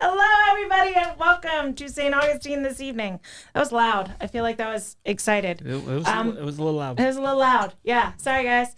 Hello, everybody, and welcome to St. Augustine this evening. That was loud. I feel like that was excited. It was a little loud. It was a little loud. Yeah, sorry, guys.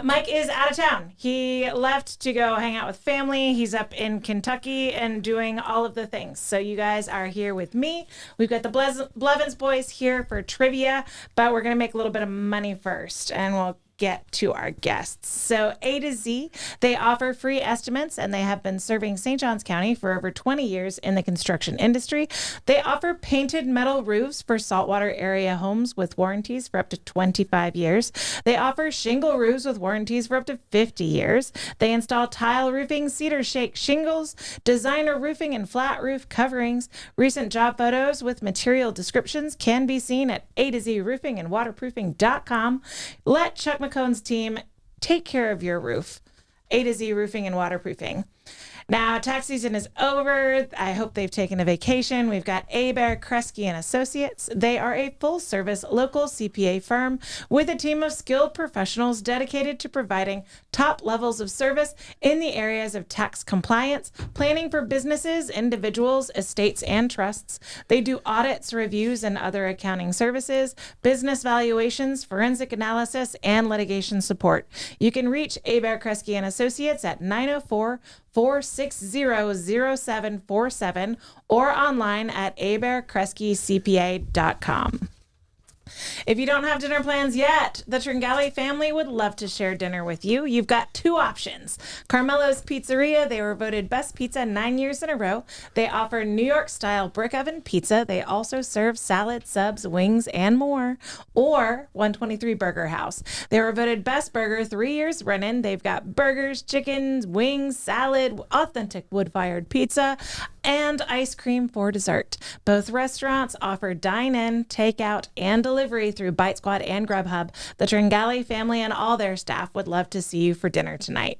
Mike is out of town. He left to go hang out with family. He's up in Kentucky and doing all of the things. So you guys are here with me. We've got the Blevins Boys here for trivia, but we're going to make a little bit of money first, and we'll get to our guests. So A to Z, they offer free estimates, and they have been serving St. Johns County for over 20 years in the construction industry. They offer painted metal roofs for saltwater area homes with warranties for up to 25 years. They offer shingle roofs with warranties for up to 50 years. They install tile roofing, cedar shake shingles, designer roofing, and flat roof coverings. Recent job photos with material descriptions can be seen at A to Z Roofing and Waterproofing.com. Let Chuck McCone's team take care of your roof. A to Z Roofing and Waterproofing. Now, tax season is over. I hope they've taken a vacation. We've got Abear, Kresge and Associates. They are a full-service local CPA firm with a team of skilled professionals dedicated to providing top levels of service in the areas of tax compliance, planning for businesses, individuals, estates, and trusts. They do audits, reviews, and other accounting services, business valuations, forensic analysis, and litigation support. You can reach Abear, Kresge and Associates at 904-460-0747 or online at abearkresgecpa.com. If you don't have dinner plans yet, the Tringali family would love to share dinner with you. You've got two options. Carmelo's Pizzeria, they were voted best pizza 9 years in a row. They offer New York-style brick oven pizza. They also serve salad, subs, wings, and more. Or 123 Burger House. They were voted best burger 3 years running. They've got burgers, chickens, wings, salad, authentic wood-fired pizza, and ice cream for dessert. Both restaurants offer dine-in, takeout, and delivery through Bite Squad and Grubhub. The Tringali family and all their staff would love to see you for dinner tonight.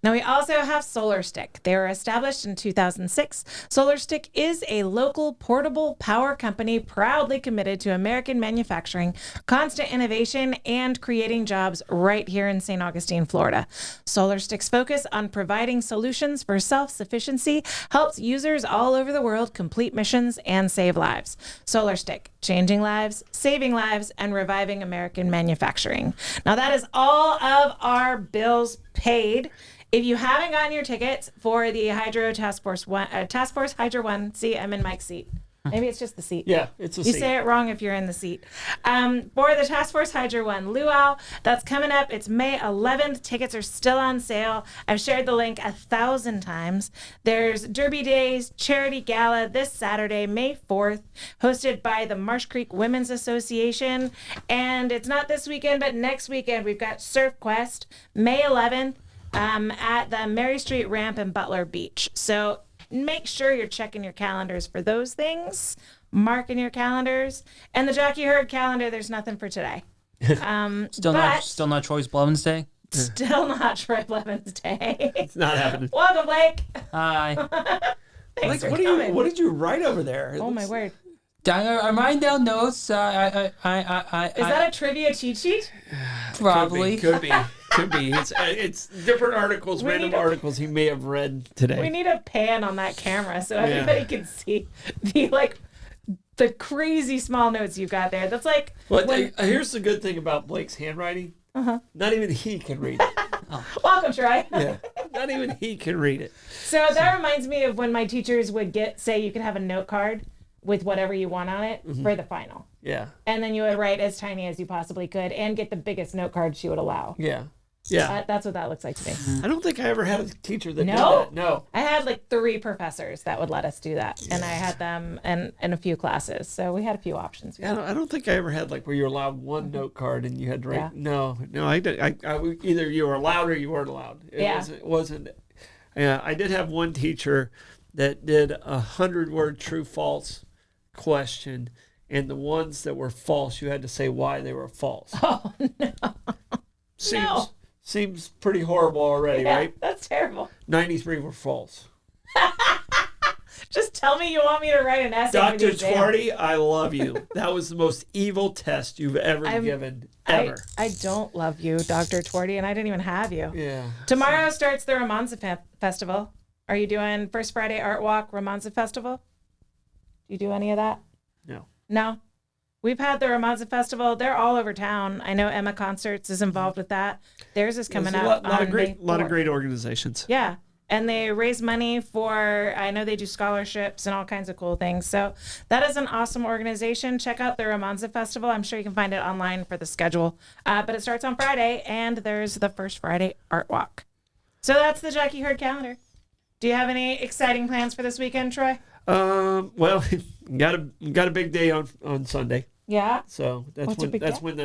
Now, we also have Solar Stick. They were established in 2006. Solar Stick is a local portable power company proudly committed to American manufacturing, constant innovation, and creating jobs right here in St. Augustine, Florida. Solar Stick's focus on providing solutions for self-sufficiency helps users all over the world complete missions and save lives. Solar Stick, changing lives, saving lives, and reviving American manufacturing. Now, that is all of our bills paid. If you haven't gotten your tickets for the Hydro Task Force Hydro 1, see, I'm in Mike's seat. Maybe it's just the seat. Yeah, it's a seat. You say it wrong if you're in the seat. For the Task Force Hydro 1 Luau, that's coming up. It's May 11th. Tickets are still on sale. I've shared the link 1,000 times. There's Derby Days Charity Gala this Saturday, May 4th, hosted by the Marsh Creek Women's Association. And it's not this weekend, but next weekend. We've got Surf Quest, May 11th. At the Mary Street Ramp in Butler Beach. So make sure you're checking your calendars for those things, marking your calendars. And the Jockey Herd calendar, there's nothing for today. Still not Troy's Blevins Day? Still not Troy Blevins Day. It's not happening. Welcome, Blake. Hi. Thanks Blake, for coming. what did you write over there? Oh, my word. I'm writing down notes. Is that a trivia cheat sheet? Probably. Could be. It's different articles, random articles he may have read today. We need a pan on that camera so everybody can see the crazy small notes you've got there. That's like... Here's the good thing about Blake's handwriting. Not even he can read it. Welcome, Troy. Yeah, not even he can read it. So that reminds me of when my teachers would say you could have a note card with whatever you want on it for the final. Yeah. And then you would write as tiny as you possibly could and get the biggest note card she would allow. Yeah. Yeah. That's what that looks like to me. I don't think I ever had a teacher that did that. No. I had like 3 professors that would let us do that. And I had them in a few classes. So we had a few options. Yeah, I don't think I ever had like where you're allowed one note card and you had to write. Yeah. No, I either you were allowed or you weren't allowed. It wasn't. Yeah, I did have one teacher that did 100-word true-false question, and the ones that were false, you had to say why they were false. Oh, no. Seems pretty horrible already, right? That's terrible. 93 were false. Just tell me you want me to write an essay. Dr. Twardy, I love you. That was the most evil test you've ever given, ever. I don't love you, Dr. Twardy, and I didn't even have you. Yeah. Tomorrow starts the Romanza Festival. Are you doing First Friday Art Walk, Romanza Festival? Do you do any of that? No. No? We've had the Romanza Festival. They're all over town. I know Emma Concerts is involved with that. Theirs is coming up on May 4th. lot of great organizations. Yeah. And they raise money for, I know they do scholarships and all kinds of cool things. So that is an awesome organization. Check out the Romanza Festival. I'm sure you can find it online for the schedule. But it starts on Friday, and there's the First Friday Art Walk. So that's the Jackie Herd calendar. Do you have any exciting plans for this weekend, Troy? Well, got a big day on Sunday. Yeah. So that's when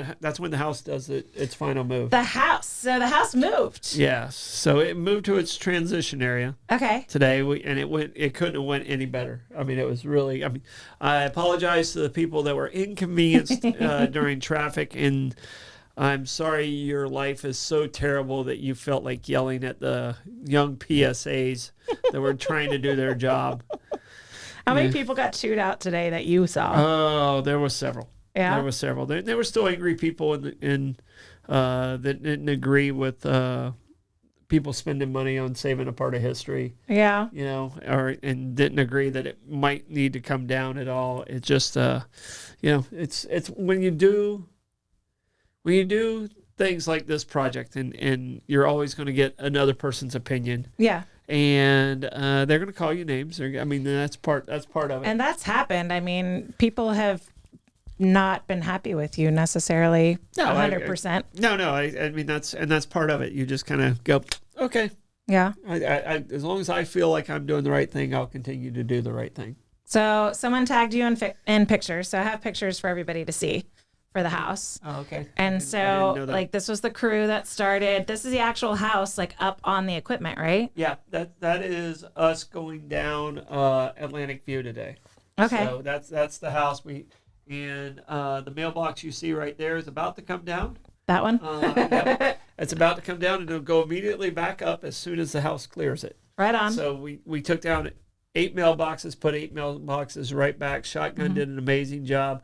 the house does its final move. The house. So the house moved. Yes. So it moved to its transition area. Okay. Today it couldn't have went any better. I mean, it was really. I mean, I apologize to the people that were inconvenienced during traffic, and I'm sorry your life is so terrible that you felt like yelling at the young PSAs that were trying to do their job. How many people got chewed out today that you saw? Oh, there were several. Yeah, there were several. There were still angry people that didn't agree with people spending money on saving a part of history. Yeah, and didn't agree that it might need to come down at all. It's just it's when you do things like this project, and you're always going to get another person's opinion. Yeah. And they're going to call you names. That's part of it. And that's happened. I mean, people have not been happy with you necessarily. 100%. No. I mean that's part of it. You just kind of go, okay. Yeah. I as long as I feel like I'm doing the right thing, I'll continue to do the right thing. So someone tagged you in pictures. So I have pictures for everybody to see for the house. Oh, okay. And so like this was the crew that started. This is the actual house, like up on the equipment, right? Yeah, that is us going down Atlantic View today. Okay. So that's the house and the mailbox you see right there is about to come down. That one? Yep. It's about to come down, and it'll go immediately back up as soon as the house clears it. Right on. So we took down 8 mailboxes, put 8 mailboxes right back. Shotgun did an amazing job.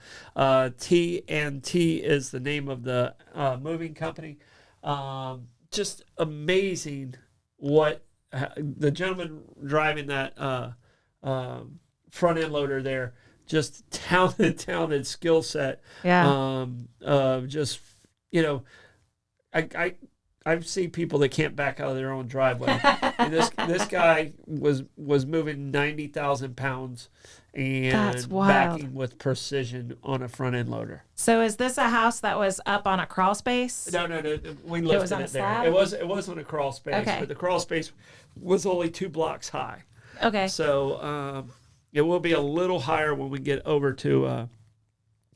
T&T is the name of the moving company. Just amazing what the gentleman driving that front end loader there, just talented skill set. Yeah. Just, I've seen people that can't back out of their own driveway. And this guy was moving 90,000 pounds and backing with precision on a front end loader. So is this a house that was up on a crawl space? No. We lifted it there. It was on a crawl space, but the crawl space was only 2 blocks high. Okay. So it will be a little higher when we get over to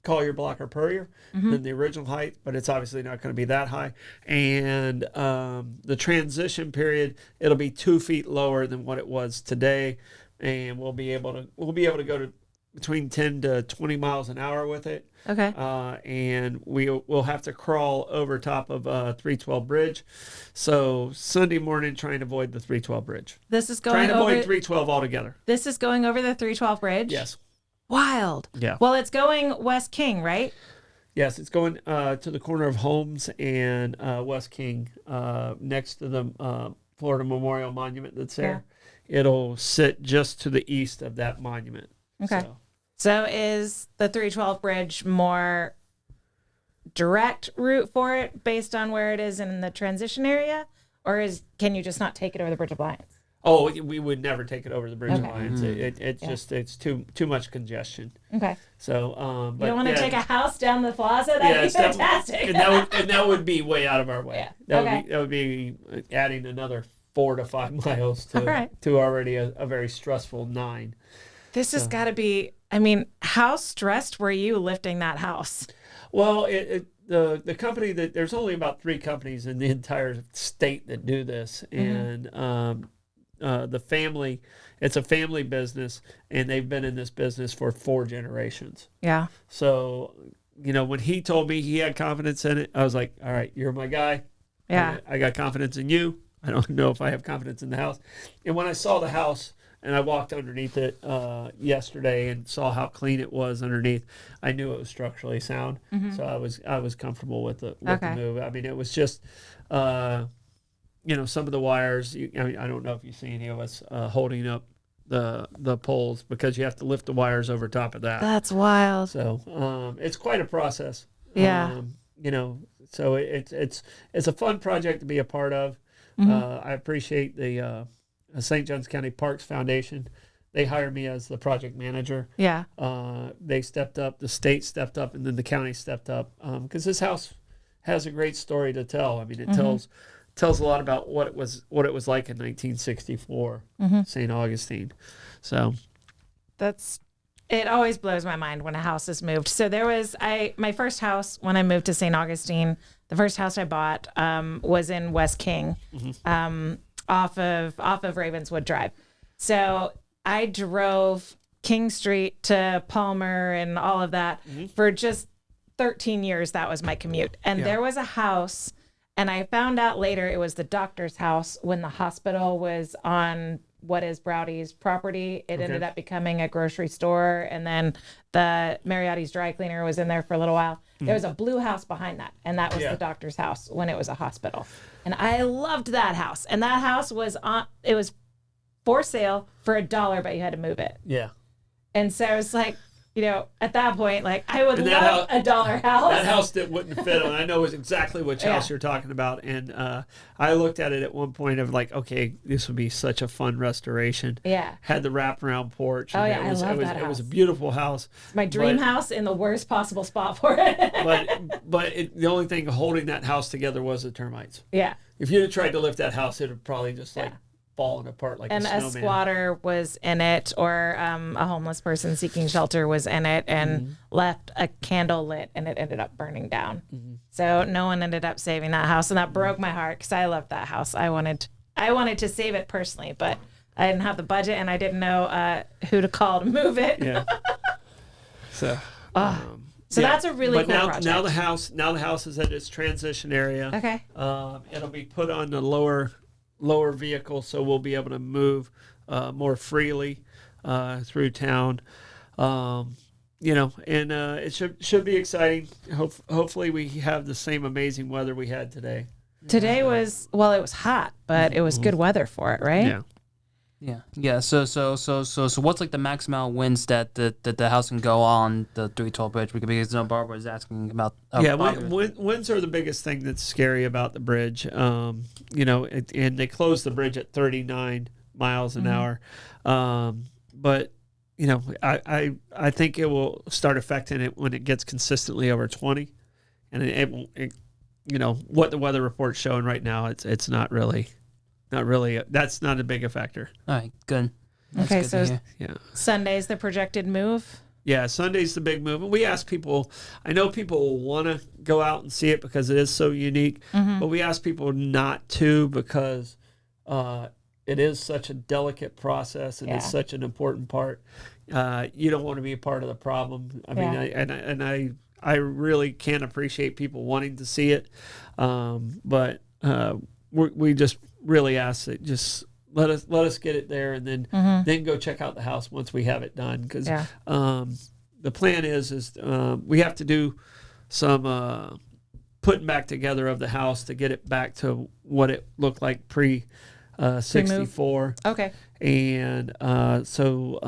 Collier, Block, or Purrier than the original height, but it's obviously not going to be that high. And the transition period, it'll be 2 feet lower than what it was today, and we'll be able to go to between 10 to 20 miles an hour with it. Okay. And we'll have to crawl over top of 312 bridge. So Sunday morning, trying to avoid the 312 bridge. This is going trying to avoid 312 altogether. This is going over the 312 bridge? Yes. Wild. Yeah. Well, it's going West King, right? Yes, it's going to the corner of Holmes and West King, next to the Florida Memorial Monument that's there. Yeah. It'll sit just to the east of that monument. Okay. So is the 312 bridge more direct route for it based on where it is in the transition area? Or can you just not take it over the Bridge of Lions? Oh, we would never take it over the Bridge of Lions. It's too much congestion. Okay. So, but you don't want to take a house down the plaza? That'd be fantastic. And that would be way out of our way. Yeah. That would be adding another 4 to 5 miles to already a very stressful 9. This has got to be. I mean, how stressed were you lifting that house? Well, the company there's only about 3 companies in the entire state that do this, and the family, it's a family business, and they've been in this business for 4 generations. Yeah. So, when he told me he had confidence in it, I was like, all right, you're my guy. Yeah. I got confidence in you. I don't know if I have confidence in the house. And when I saw the house and I walked underneath it yesterday and saw how clean it was underneath, I knew it was structurally sound. So I was comfortable with the move. I mean, it was just, some of the wires. I don't know if you see any of us holding up the poles because you have to lift the wires over top of that. That's wild. So it's quite a process. Yeah. So it's a fun project to be a part of. I appreciate the St. Johns County Parks Foundation. They hired me as the project manager. Yeah. They stepped up, the state stepped up, and then the county stepped up because this house has a great story to tell. I mean, it tells a lot about what it was like in 1964, St. Augustine. So it always blows my mind when a house is moved. So there was my first house when I moved to St. Augustine. The first house I bought was in West King, off of Ravenswood Drive. So I drove King Street to Palmer and all of that for just 13 years. That was my commute. And there was a house, and I found out later it was the doctor's house when the hospital was on what is Browdy's property. It ended up becoming a grocery store, and then the Mariotti's dry cleaner was in there for a little while. There was a blue house behind that, and that was the doctor's house when it was a hospital. And I loved that house. And that house was for sale for $1, but you had to move it. Yeah. And so it's like, at that point, like I would love a $1 house. That house that wouldn't fit on. I know exactly which house you're talking about. And I looked at it at one point of like, okay, this would be such a fun restoration. Yeah. Had the wraparound porch. Oh, yeah, I love that house. It was a beautiful house. It's my dream house in the worst possible spot for it. but the only thing holding that house together was the termites. Yeah. If you'd have tried to lift that house, it would probably just falling apart like a snowman. And a squatter was in it, or a homeless person seeking shelter was in it, and left a candle lit, and it ended up burning down. So no one ended up saving that house, and that broke my heart because I loved that house. I wanted to save it personally, but I didn't have the budget, and I didn't know who to call to move it. Yeah. So. So that's a really cool project. Now the house is at its transition area. Okay. It'll be put on the lower vehicle, so we'll be able to move more freely through town. And it should be exciting. Hopefully we have the same amazing weather we had today. Today it was hot, but it was good weather for it, right? Yeah. So what's like the maximum winds that the house can go on the 312 bridge? Because Barbara was asking about. Winds are the biggest thing that's scary about the bridge. And they closed the bridge at 39 miles an hour. But I think it will start affecting it when it gets consistently over 20, and it what the weather report's showing right now, it's not really. That's not a big a factor. All right, good. That's okay, good so Sunday's the projected move? Yeah, Sunday's the big move. And we ask people, I know people want to go out and see it because it is so unique, but we ask people not to because it is such a delicate process and it's such an important part. You don't want to be a part of the problem. I mean, I really can appreciate people wanting to see it, but we just really ask that just let us get it there and then go check out the house once we have it done, because the plan is we have to do some putting back together of the house to get it back to what it looked like pre 64. Okay. And so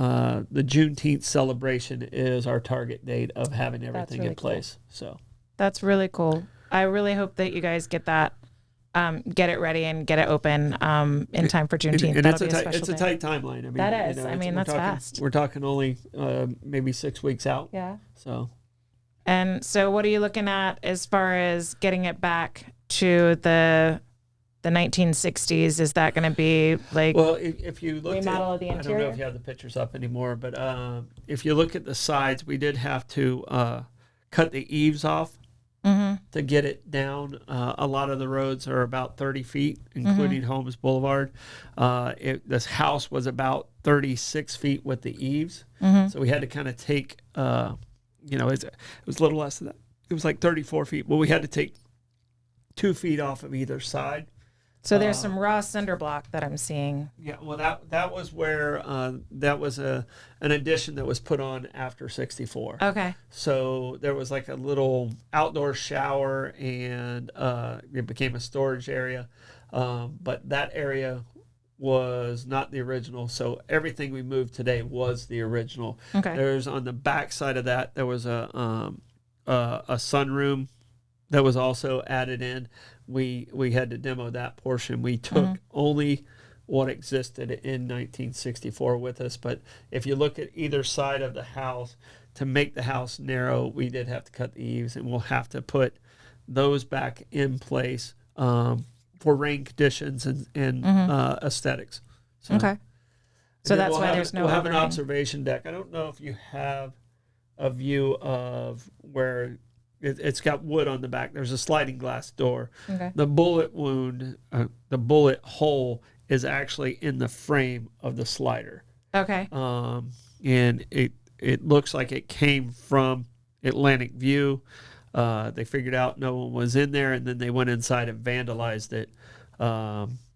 the Juneteenth celebration is our target date of having everything in place. Cool. So that's really cool. I really hope that you guys get that. Get it ready and get it open in time for Juneteenth. And it's a tight timeline. I mean, that is. That's fast. We're talking only maybe 6 weeks out. Yeah. And so what are you looking at as far as getting it back to the 1960s? Is that going to be like if you look remodel of the interior? I don't know if you have the pictures up anymore, but if you look at the sides, we did have to cut the eaves off. To get it down. A lot of the roads are about 30 feet, including Holmes Boulevard. This house was about 36 feet with the eaves. So we had to kind of take, it was a little less than that. It was like 34 feet. Well, we had to take 2 feet off of either side. So there's some raw cinder block that I'm seeing. Yeah, well, that was where that was an addition that was put on after 64. Okay. So there was like a little outdoor shower, and it became a storage area. But that area was not the original. So everything we moved today was the original. Okay. There's on the back side of that, there was a sunroom that was also added in. We had to demo that portion. We took only what existed in 1964 with us. But if you look at either side of the house, to make the house narrow, we did have to cut the eaves, and we'll have to put those back in place for rain conditions and aesthetics. So, Okay. So that's why there's no We'll have an overhang. observation deck. I don't know if you have a view of where it's got wood on the back. There's a sliding glass door. Okay. The bullet wound, the bullet hole is actually in the frame of the slider. Okay. And it looks like it came from Atlantic View. They figured out no one was in there, and then they went inside and vandalized it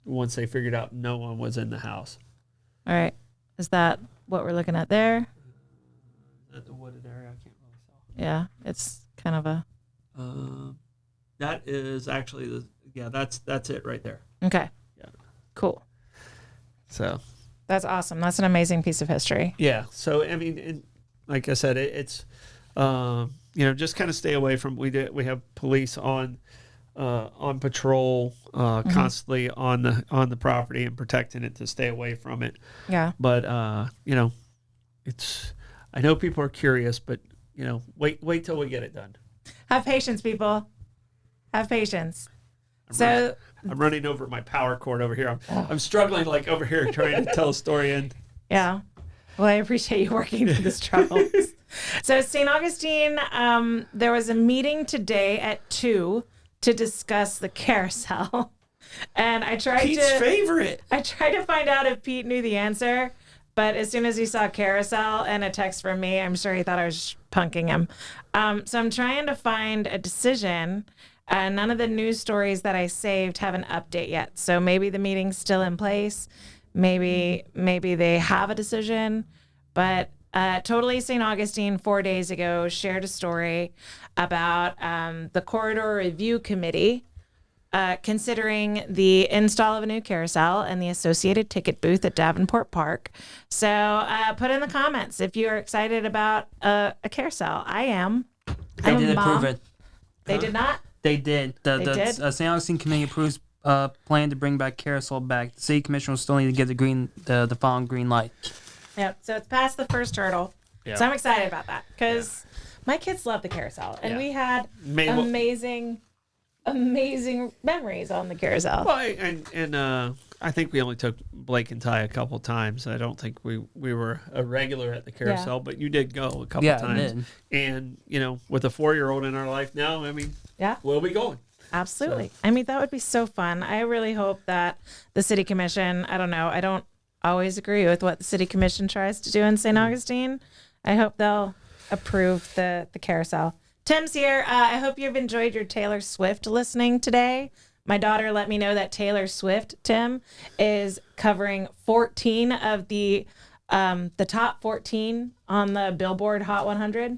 once they figured out no one was in the house. All right. Is that what we're looking at there? At the wooded area, I can't really tell. Yeah. It's kind of a. That is actually that's it right there. Okay. Yeah. Cool. So. That's awesome. That's an amazing piece of history. Yeah. So I mean, like I said, it's just kind of stay away from. We have police on patrol constantly on the property and protecting it to stay away from it. Yeah. But it's. I know people are curious, but wait till we get it done. Have patience, people. Have patience. I'm running over my power cord over here. I'm struggling like over here trying to tell a story and. Yeah. Well, I appreciate you working through this trouble. So St. Augustine, there was a meeting today at 2 to discuss the carousel. And I tried Pete's favorite. I tried to find out if Pete knew the answer, but as soon as he saw carousel and a text from me, I'm sure he thought I was punking him. So I'm trying to find a decision. None of the news stories that I saved have an update yet. So maybe the meeting's still in place. Maybe they have a decision. But Totally St. Augustine 4 days ago shared a story about the Corridor Review Committee considering the install of a new carousel and the associated ticket booth at Davenport Park. So put in the comments if you're excited about a carousel. I am. They did approve it. They did not? They did. They did? St. Augustine Committee approves plan to bring back carousel back. The city commission will still need to get the following green light. Yep. So it's past the first hurdle. Yeah. So I'm excited about that because my kids love the carousel, and we had amazing memories on the carousel. Well, and I think we only took Blake and Ty a couple times. I don't think we were a regular at the carousel, but you did go a couple times. Did. And with a 4-year-old in our life now, I mean, we'll be going. Absolutely. So. I mean, that would be so fun. I really hope that the city commission, I don't know, I don't always agree with what the city commission tries to do in St. Augustine. I hope they'll approve the carousel. Tim's here. I hope you've enjoyed your Taylor Swift listening today. My daughter let me know that Taylor Swift, Tim, is covering 14 of the top 14 on the Billboard Hot 100,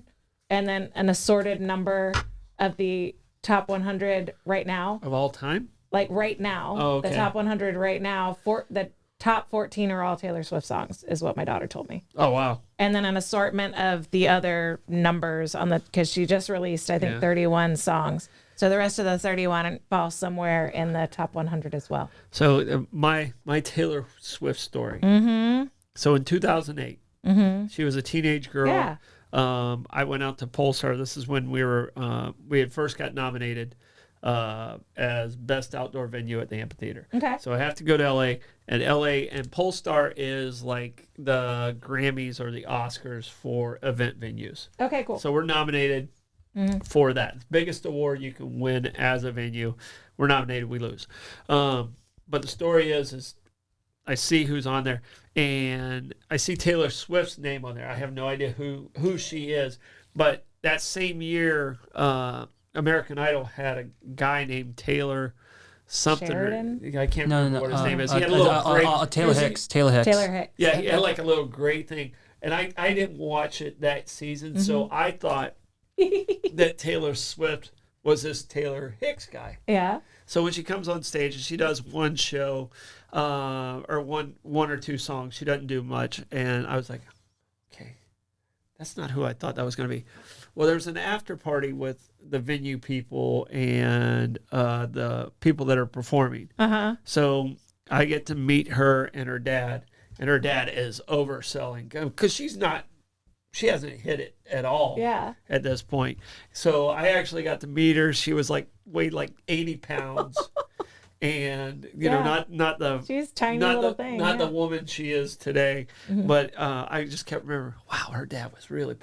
and then an assorted number of the top 100 right now. Of all time? Like right now. Oh, okay. The top 100 right now. The top 14 are all Taylor Swift songs, is what my daughter told me. Oh, wow. And then an assortment of the other numbers because she just released, I think, 31 songs. So the rest of the 31 fall somewhere in the top 100 as well. So my Taylor Swift story. Mm-hmm. So in 2008, she was a teenage girl. Yeah. I went out to Polestar. This is when we had first got nominated as best outdoor venue at the amphitheater. Okay. So I have to go to LA, and Polestar is like the Grammys or the Oscars for event venues. Okay, cool. So we're nominated for that. It's the biggest award you can win as a venue. We're nominated, we lose. But the story is I see who's on there, and I see Taylor Swift's name on there. I have no idea who she is, but that same year, American Idol had a guy named Taylor something. Sheridan? I can't remember what his name is. He had a little little gray. Taylor Hicks. Taylor Hicks. Yeah, he had like a little gray thing, and I didn't watch it that season, so I thought that Taylor Swift was this Taylor Hicks guy. Yeah. So when she comes on stage and she does one show, or one or two songs, she doesn't do much. And I was like, okay, that's not who I thought that was going to be. Well, there's an after party with the venue people and the people that are performing. So I get to meet her and her dad is overselling because she hasn't hit it at all at this point. So I actually got to meet her. She was weighed like 80 pounds. And not the she's tiny not little the, thing. not the woman she is today, but I just kept remembering, wow, her dad was really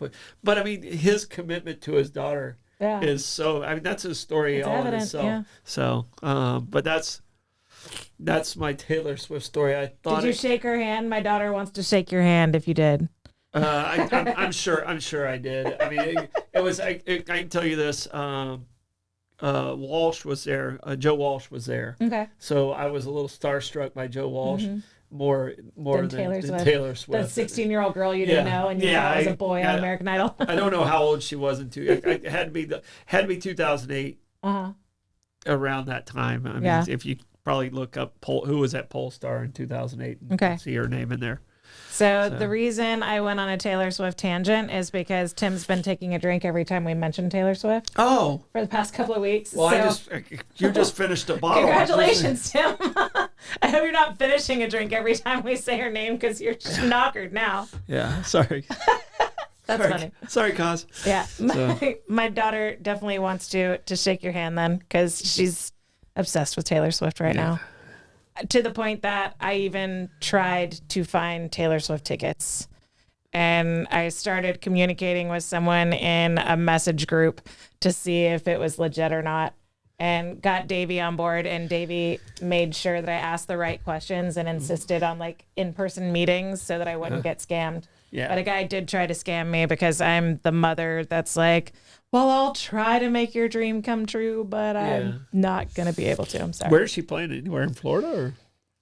but I mean, his commitment to his daughter is so. I mean, that's his story all in itself. Yeah. So, but that's my Taylor Swift story. I thought. Did you shake her hand? My daughter wants to shake your hand. If you did. I'm sure I did. I mean, it was. I can tell you this. Walsh was there. Joe Walsh was there. Okay. So I was a little starstruck by Joe Walsh more than Taylor Swift. The 16-year-old girl you didn't know, and you thought was a boy on American Idol. I don't know how old she was it had to be 2008. Around that time. I mean, if you probably look up who was at Polestar in 2008 and see her name in there. So the reason I went on a Taylor Swift tangent is because Tim's been taking a drink every time we mention Taylor Swift. Oh. For the past couple of weeks. Well, you just finished a bottle. Congratulations, Tim. I hope you're not finishing a drink every time we say her name because you're knockered now. Yeah, sorry. That's funny. Sorry, Cos. Yeah. My daughter definitely wants to shake your hand then because she's obsessed with Taylor Swift right now. To the point that I even tried to find Taylor Swift tickets. And I started communicating with someone in a message group to see if it was legit or not. And got Davey on board. And Davey made sure that I asked the right questions and insisted on in-person meetings so that I wouldn't get scammed. Yeah. But a guy did try to scam me because I'm the mother that's like, well, I'll try to make your dream come true, but I'm not going to be able to. I'm sorry. Where is she playing? Anywhere in Florida or?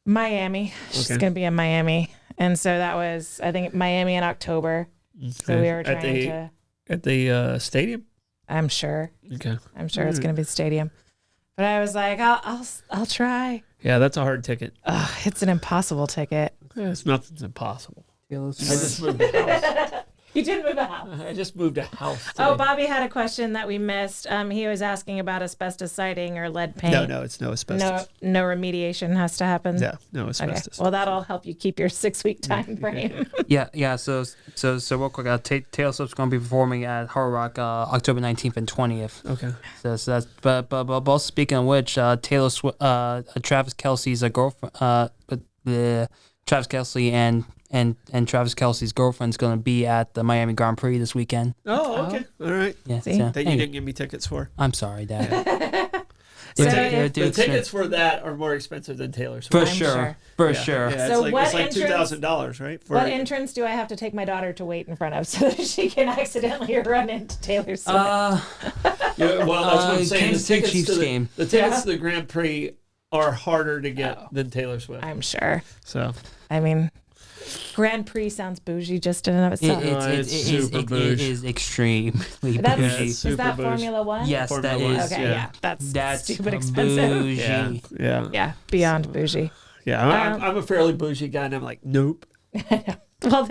Miami. She's going to be in Miami. And so that was, I think, Miami in October. Okay. So we were trying At the stadium? I'm sure. Okay. I'm sure it's going to be the stadium. But I was like, I'll try. Yeah, that's a hard ticket. It's an impossible ticket. Yeah, nothing's impossible. I just moved a house. You did move a house. I just moved a house today. Oh, Bobby had a question that we missed. He was asking about asbestos siding or lead paint. No, it's no asbestos. No remediation has to happen. Yeah, no asbestos. Okay. Well, that'll help you keep your 6-week time frame. Yeah. So real quick, Taylor Swift's going to be performing at Hard Rock October 19th and 20th. Okay. So that's but also speaking of which, Taylor Swift, Travis Kelce's girlfriend, Travis Kelce and Travis Kelce's girlfriend's going to be at the Miami Grand Prix this weekend. Oh, okay. All right. Yeah. That you didn't give me tickets for. I'm sorry, Dad. The tickets for that are more expensive than Taylor Swift. For sure. Yeah, so it's like $2,000, right? What entrance do I have to take my daughter to wait in front of so that she can accidentally run into Taylor Swift? Well, that's what I'm saying. The tickets to the Grand Prix are harder to get than Taylor Swift. I'm sure. So, I mean, Grand Prix sounds bougie just in and of itself. It is extremely bougie. Is that Formula One? Yes, Formula that One. is. Okay, yeah. That's stupid expensive. Bougie. Yeah. Beyond bougie. Yeah, I'm a fairly bougie guy, and I'm like, nope. Well,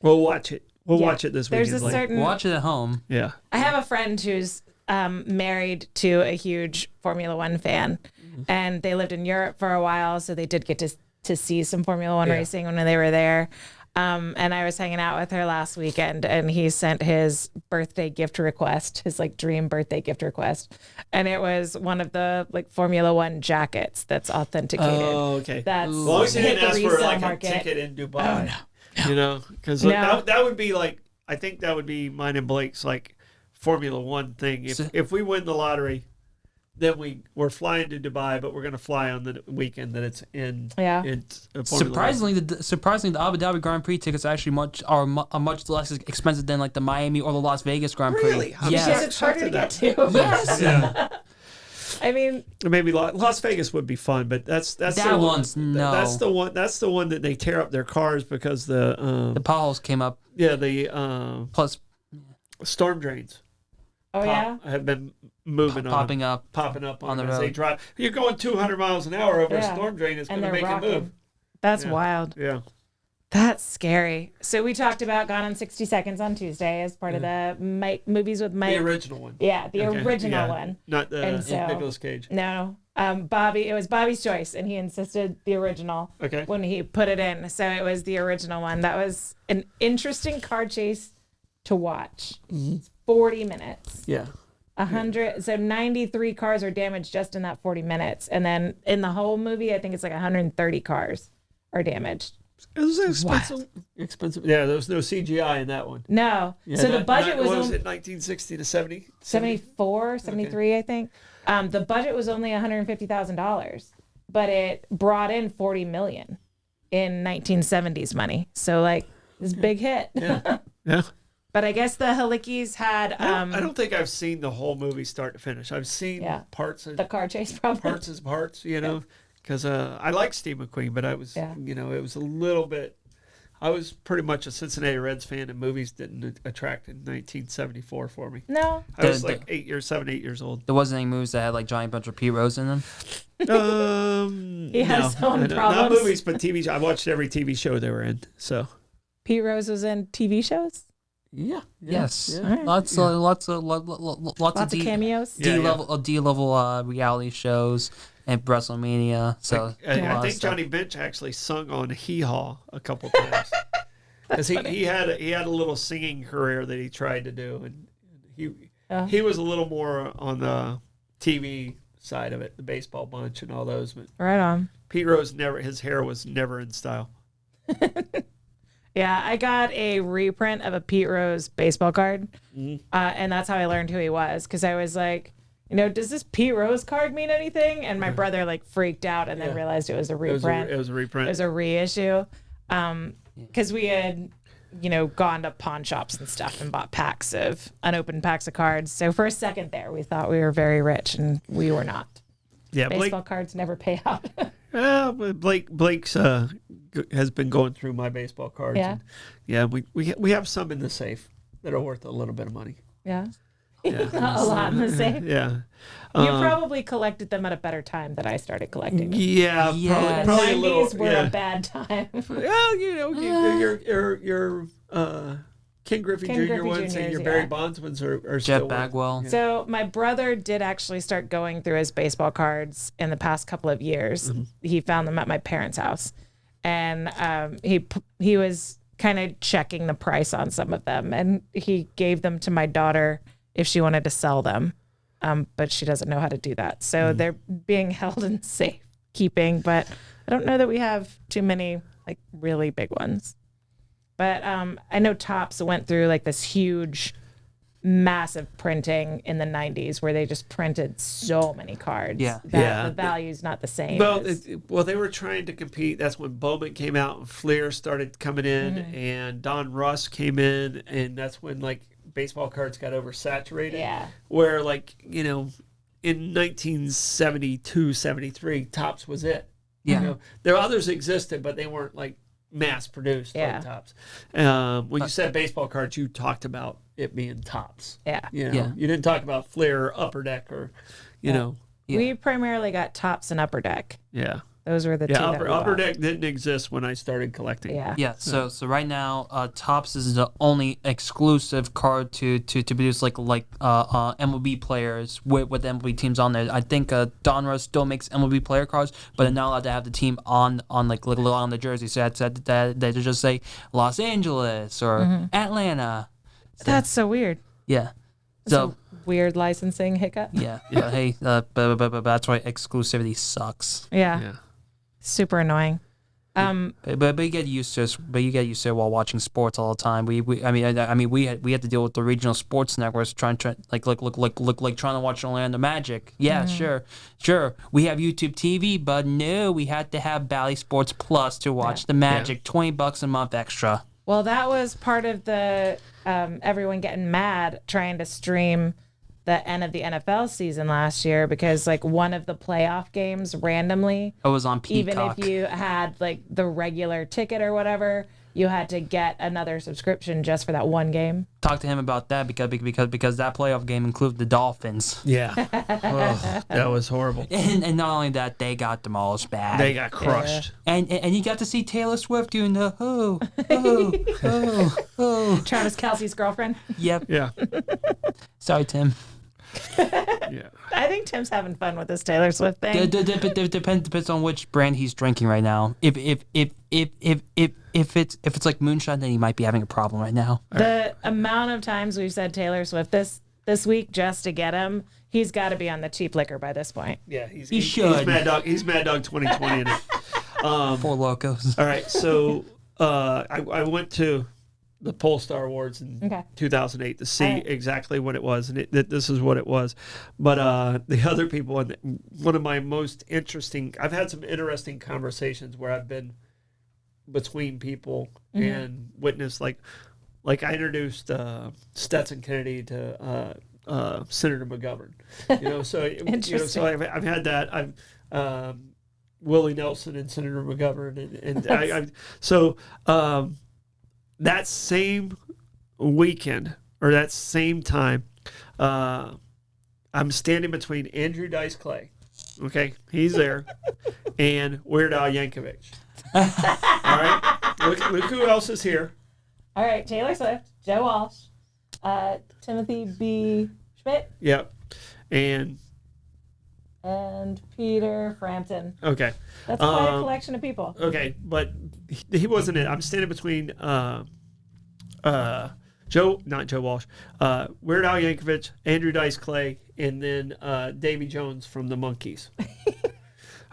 we'll watch it. We'll watch it this weekend. There's a certain. Watch it at home. Yeah. I have a friend who's married to a huge Formula One fan, and they lived in Europe for a while, so they did get to see some Formula One racing when they were there. And I was hanging out with her last weekend, and he sent his birthday gift request, his dream birthday gift request. And it was one of the Formula One jackets that's authenticated. Oh, okay. That's as long as you didn't ask for a ticket in Dubai. Oh, no. Because that would be I think that would be mine and Blake's Formula One thing. If we win the lottery, then we're flying to Dubai, but we're going to fly on the weekend that it's in. Yeah. Surprisingly, the Abu Dhabi Grand Prix tickets actually are much less expensive than the Miami or the Las Vegas Grand Prix. Really? Yes. Because it's harder to get to. Yes. Yeah. I mean, maybe Las Vegas would be fun, but that's that the one's one, no. That's the one that they tear up their cars because the potholes came up. Yeah, the plus storm drains. Oh yeah, have been moving popping up on the them as they road. drive. You're going 200 miles an hour over a Yeah. storm drain. It's going And to they're make rocking. it move. That's Yeah. wild. Yeah. That's scary. So we talked about Gone in 60 Seconds on Tuesday as part of the movies with Mike. The original one. Yeah, the Okay. original Yeah. one. Not the And so- Nicolas Cage. No, Bobby. It was Bobby's choice, and he insisted the original Okay. when he put it in. So it was the original one. That was an interesting car chase to watch. 40 minutes. Yeah. 100. So 93 cars are damaged just in that 40 minutes, and then in the whole movie, I think it's like 130 cars are damaged. It was expensive. Expensive. Yeah, there was no CGI in that one. No. Yeah, So the budget was what was only it 1960 to 70? 74, 73, I think. The budget was only $150,000, but it brought in 40 million in 1970s money. So like this big hit. Yeah. Yeah. But I guess the Halicki's had I don't think I've seen the whole movie start to finish. I've seen parts of the car chase probably. parts, you know, because I like Steve McQueen, but I was, you know, it was a little bit. I was pretty much a Cincinnati Reds fan, and movies didn't attract in 1974 for me. No. I was like 8 years old. There wasn't any movies that had like Johnny Bunch or Pete Rose in them. He had his own not problems. movies, but TV. I watched every TV show they were in. So Pete Rose was in TV shows. yeah, Yes, yeah. lots of Lots of cameos. D level reality shows and WrestleMania. So I think Johnny Bench actually sung on Hee Haw a couple times because he had a little singing career that he tried to do, and he was a little more on the TV side of it, the Baseball Bunch and all those. But Right on. Pete Rose his hair was never in style. Yeah, I got a reprint of a Pete Rose baseball card, and that's how I learned who he was. Because I was like, you know, does this Pete Rose card mean anything? And my brother like freaked out and then realized it was a reprint. It was a reprint. It was a reissue. Because we had, you know, gone to pawn shops and stuff and bought unopened packs of cards. So for a second there, we thought we were very rich, and we were not. Yeah, Baseball cards never pay out. But Blake's has been going through my baseball cards. Yeah. And yeah, we have some in the safe that are worth a little bit of money. Yeah. Yeah. A lot in the safe. Yeah. You probably collected them at a better time than I started collecting them. Yeah, Yeah. probably The a little. 90s were a bad time. Well, you know, your King Griffey King Jr. Griffey ones and Jr.'s, your yeah. Barry Bonds ones are Jeff still Bagwell. So my brother did actually start going through his baseball cards in the past couple of years. He found them at my parents' house, and he was kind of checking the price on some of them, and he gave them to my daughter if she wanted to sell them, but she doesn't know how to do that. So they're being held in safekeeping, but I don't know that we have too many like really big ones. But I know Topps went through like this huge, massive printing in the 90s where they just printed so many cards. Yeah. That the value's not the same. Well, they were trying to compete. That's when Bowman came out and Fleer started coming in, and Don Russ came in, and that's when like baseball cards got oversaturated. Yeah. Where like, you know, in 1972, 73, Topps was it. Yeah. You know, there others existed, but they weren't like mass produced like Topps. When you said baseball cards, you talked about it being Topps. Yeah. You know, Yeah. you didn't talk about Fleer or Upper Deck or, you know. Yeah. We primarily got Topps and Upper Deck. Yeah. Those were the two. that we Upper bought. Deck didn't exist when I started collecting. Yeah. Yeah, so right now, Topps is the only exclusive card to produce like MLB players with MLB teams on there. I think Donruss still makes MLB player cards, but they're not allowed to have the team on the jersey. So that they just say Los Angeles or Atlanta. So, That's so weird. yeah. So Weird licensing hiccup. yeah, but hey, but that's why exclusivity sucks. Yeah. Yeah. Super annoying. But you get used to it. But you get used to it while watching sports all the time. We had to deal with the regional sports networks trying trying to watch Orlando Magic. Yeah, sure. We have YouTube TV, but no, we had to have Bally Sports Plus to watch the Magic. $20 a month extra. Well, that was part of the everyone getting mad trying to stream the end of the NFL season last year because like one of the playoff games randomly, It was on Peacock. even if you had like the regular ticket or whatever, you had to get another subscription just for that one game. Talk to him about that because that playoff game included the Dolphins. Yeah. Oh, that was horrible. And not only that, they got demolished bad. They got crushed. And you got to see Taylor Swift doing the Travis Kelce's girlfriend. Yep. Yeah. Sorry, Tim. Yeah. I think Tim's having fun with this Taylor Swift thing. Depends on which brand he's drinking right now. If it's like moonshine, then he might be having a problem right now. The amount of times we've said Taylor Swift this week just to get him, he's got to be on the cheap liquor by this point. Yeah, he should. He's Mad Dog. He's Mad Dog 2020 in it. Four Locos. All right, so I went to the Polestar Awards in 2008 to see exactly what it was, and this is what it was. But the other people, and one of my most interesting, I've had some interesting conversations where I've been between people and witnessed, like I introduced Stetson Kennedy to Senator McGovern. So I've had that. I've Willie Nelson and Senator McGovern, and that same weekend or that same time, I'm standing between Andrew Dice Clay, okay, he's there, and Weird Al Yankovic. All right, look who else is here. All right, Taylor Swift, Joe Walsh, Timothy B. Schmidt. Yep, and Peter Frampton. Okay. That's quite a collection of people. Okay, but he wasn't it. I'm standing between not Joe Walsh, Weird Al Yankovic, Andrew Dice Clay, and then Davy Jones from the Monkees.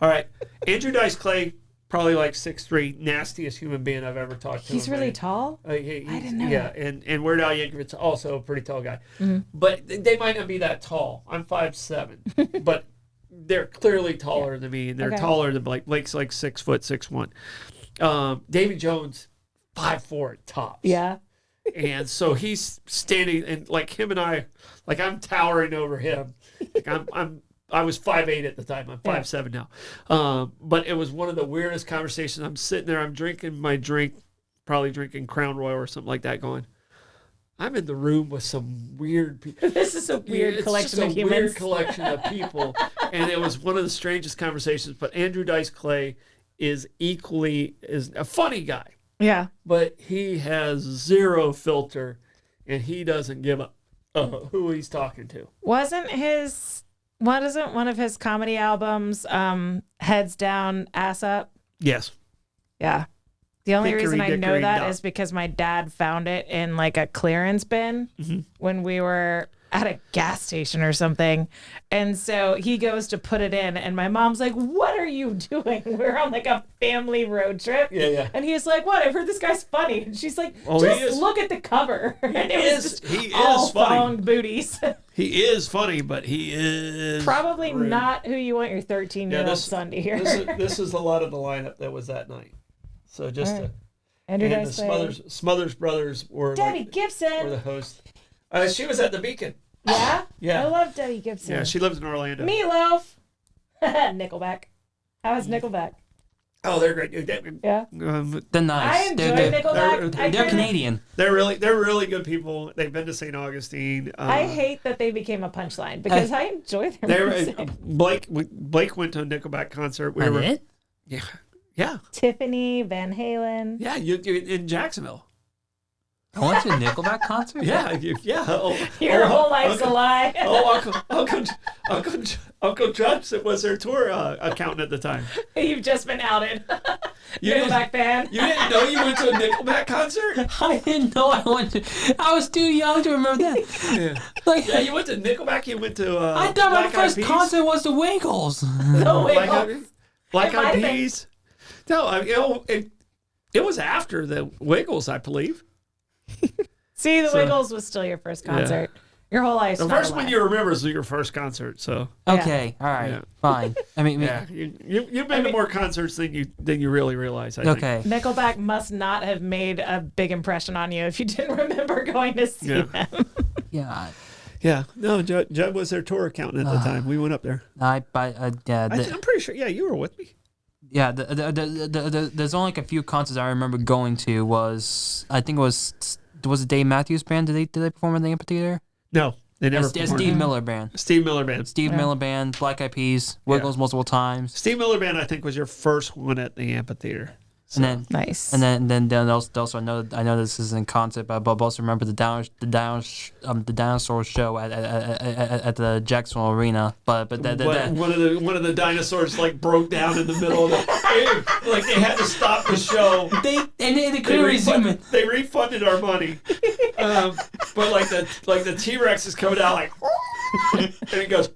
All right, Andrew Dice Clay, probably like 6'3", nastiest human being I've ever talked to. He's really tall? I didn't know that. And Weird Al Yankovic's also a pretty tall guy. Mm-hmm. But they might not be that tall. I'm 5'7", but they're clearly taller than me, and they're taller than Blake. Blake's like 6 foot 6'1". Davy Jones, 5'4" at tops. Yeah. And so he's standing, and like him and I, like I'm towering over him. Like I was 5'8" at the time. I'm 5'7" now. But it was one of the weirdest conversations. I'm sitting there, I'm drinking my drink, probably drinking Crown Royal or something like that, going, I'm in the room with some weird people. This is a weird collection of humans. Weird collection of people. And it was one of the strangest conversations. But Andrew Dice Clay is a funny guy. Yeah. But he has zero filter, and he doesn't give a who he's talking to. Wasn't one of his comedy albums Heads Down, Ass Up? Yes. Yeah. The only reason I know that Dock. is because my dad found it in like a clearance bin when we were at a gas station or something. And so he goes to put it in, and my mom's like, what are you doing? We're on like a family road trip. Yeah. And he's like, what? I've heard this guy's funny. And she's like, just look at the cover. And it was just all thonged booties. He is funny, but he is probably rude. Not who you want your 13-year-old son to hear. This is a lot of the lineup that was that night. So just Andrew and Dice the Smothers brothers were Debbie Gibson were the host. She was at the Beacon. Yeah? Yeah. I love Debbie Gibson. Yeah, she lives in Orlando. Meatloaf. Nickelback. How is Nickelback? Oh, they're great. Yeah. They're nice. I enjoy Nickelback. They're Canadian. They're really good people. They've been to St. Augustine. I hate that they became a punchline because I enjoy their music. Blake went to a Nickelback concert. Yeah. Tiffany, Van Halen. Yeah, you in Jacksonville. I went to a Nickelback concert? Yeah. Your whole life's a lie. Uncle Judge was their tour accountant at the time. You've just been outed. Nickelback fan. You didn't know you went to a Nickelback concert? I didn't know I went to. I was too young to remember that. Yeah. You went to Nickelback. You went to. I thought my first concert was the Wiggles. The Wiggles. Black Eyed Peas. No, it was after the Wiggles, I believe. See, the Wiggles was still your first concert. Yeah. Your whole life. The first one you remember is your first concert. So okay, all right, fine. I mean, you've been to more concerts than you really realize. I think. Nickelback must not have made a big impression on you if you didn't remember going to see them. Yeah. No, Judd was their tour accountant at the time. We went up there. I'm pretty sure. Yeah, you were with me. Yeah, there's only like a few concerts I remember going to. I think it was it Dave Matthews Band? Did they perform in the amphitheater? No, they never. Steve Miller Band. Steve Miller Band. Steve Miller Band. Black Eyed Peas. Wiggles multiple times. Steve Miller Band, I think, was your first one at the amphitheater. So. And then nice. And then also I know this is in concept, but I also remember the dinosaur show at the Jacksonville Arena. But one of the dinosaurs like broke down in the middle of the like they had to stop the show. They couldn't resume it. They refunded our money. But like the T-Rex is coming out like and it goes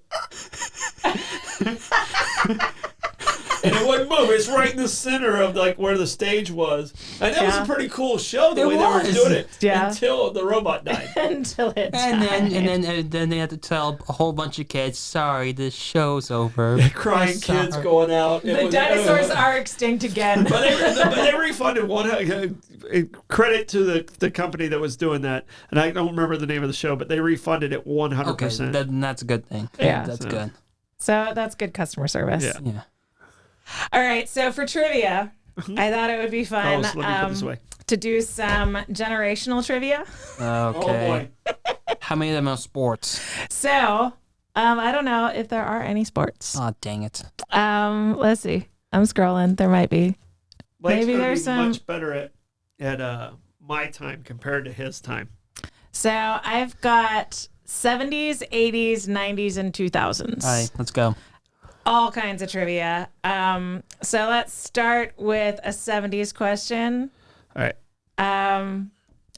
and it wouldn't move. It's right in the center of like where the stage was, and that was a pretty cool show. The way they were doing it, until the robot died. Until it died. And then they had to tell a whole bunch of kids, "Sorry, the show's over." Crying kids going out. The dinosaurs are extinct again. But they refunded credit to the company that was doing that, and I don't remember the name of the show, but they refunded it 100%. Okay, then that's a good thing. Yeah, that's good. So that's good customer service. Yeah. All right, so for trivia, I thought it would be fun let me put this away. to do some generational trivia. Okay. Oh boy. How many of them are sports? So, I don't know if there are any sports. Oh, dang it. Let's see. I'm scrolling. There might be. Blake's Maybe there's some much better at my time compared to his time. So I've got 70s, 80s, 90s, and 2000s. All right, let's go. All kinds of trivia. So let's start with a 70s question. All right.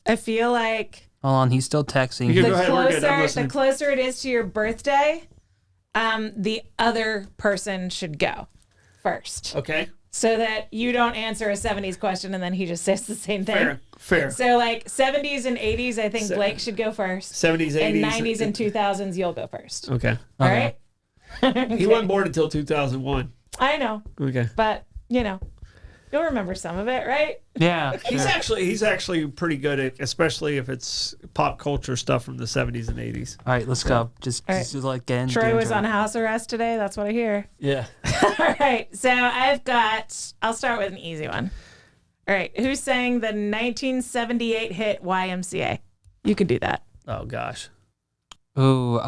I feel like Hold on, he's still texting. You can go ahead, we're good. I'm the listening. closer it is to your birthday, the other person should go first. Okay. So that you don't answer a 70s question and then he just says the same thing. Fair. So like 70s and 80s, I think Blake should go first. 70s, 80s. And 90s and 2000s, you'll go first. Okay. All right? He wasn't born until 2001. I know. Okay. But, you'll remember some of it, right? Yeah. Sure. He's actually pretty good at, especially if it's pop culture stuff from the 70s and 80s. All right, let's go. Just like get into it. Troy was on house arrest today. That's what I hear. Yeah. All right. So I'll start with an easy one. All right. Who sang the 1978 hit YMCA? You could do that. Oh gosh. Ooh,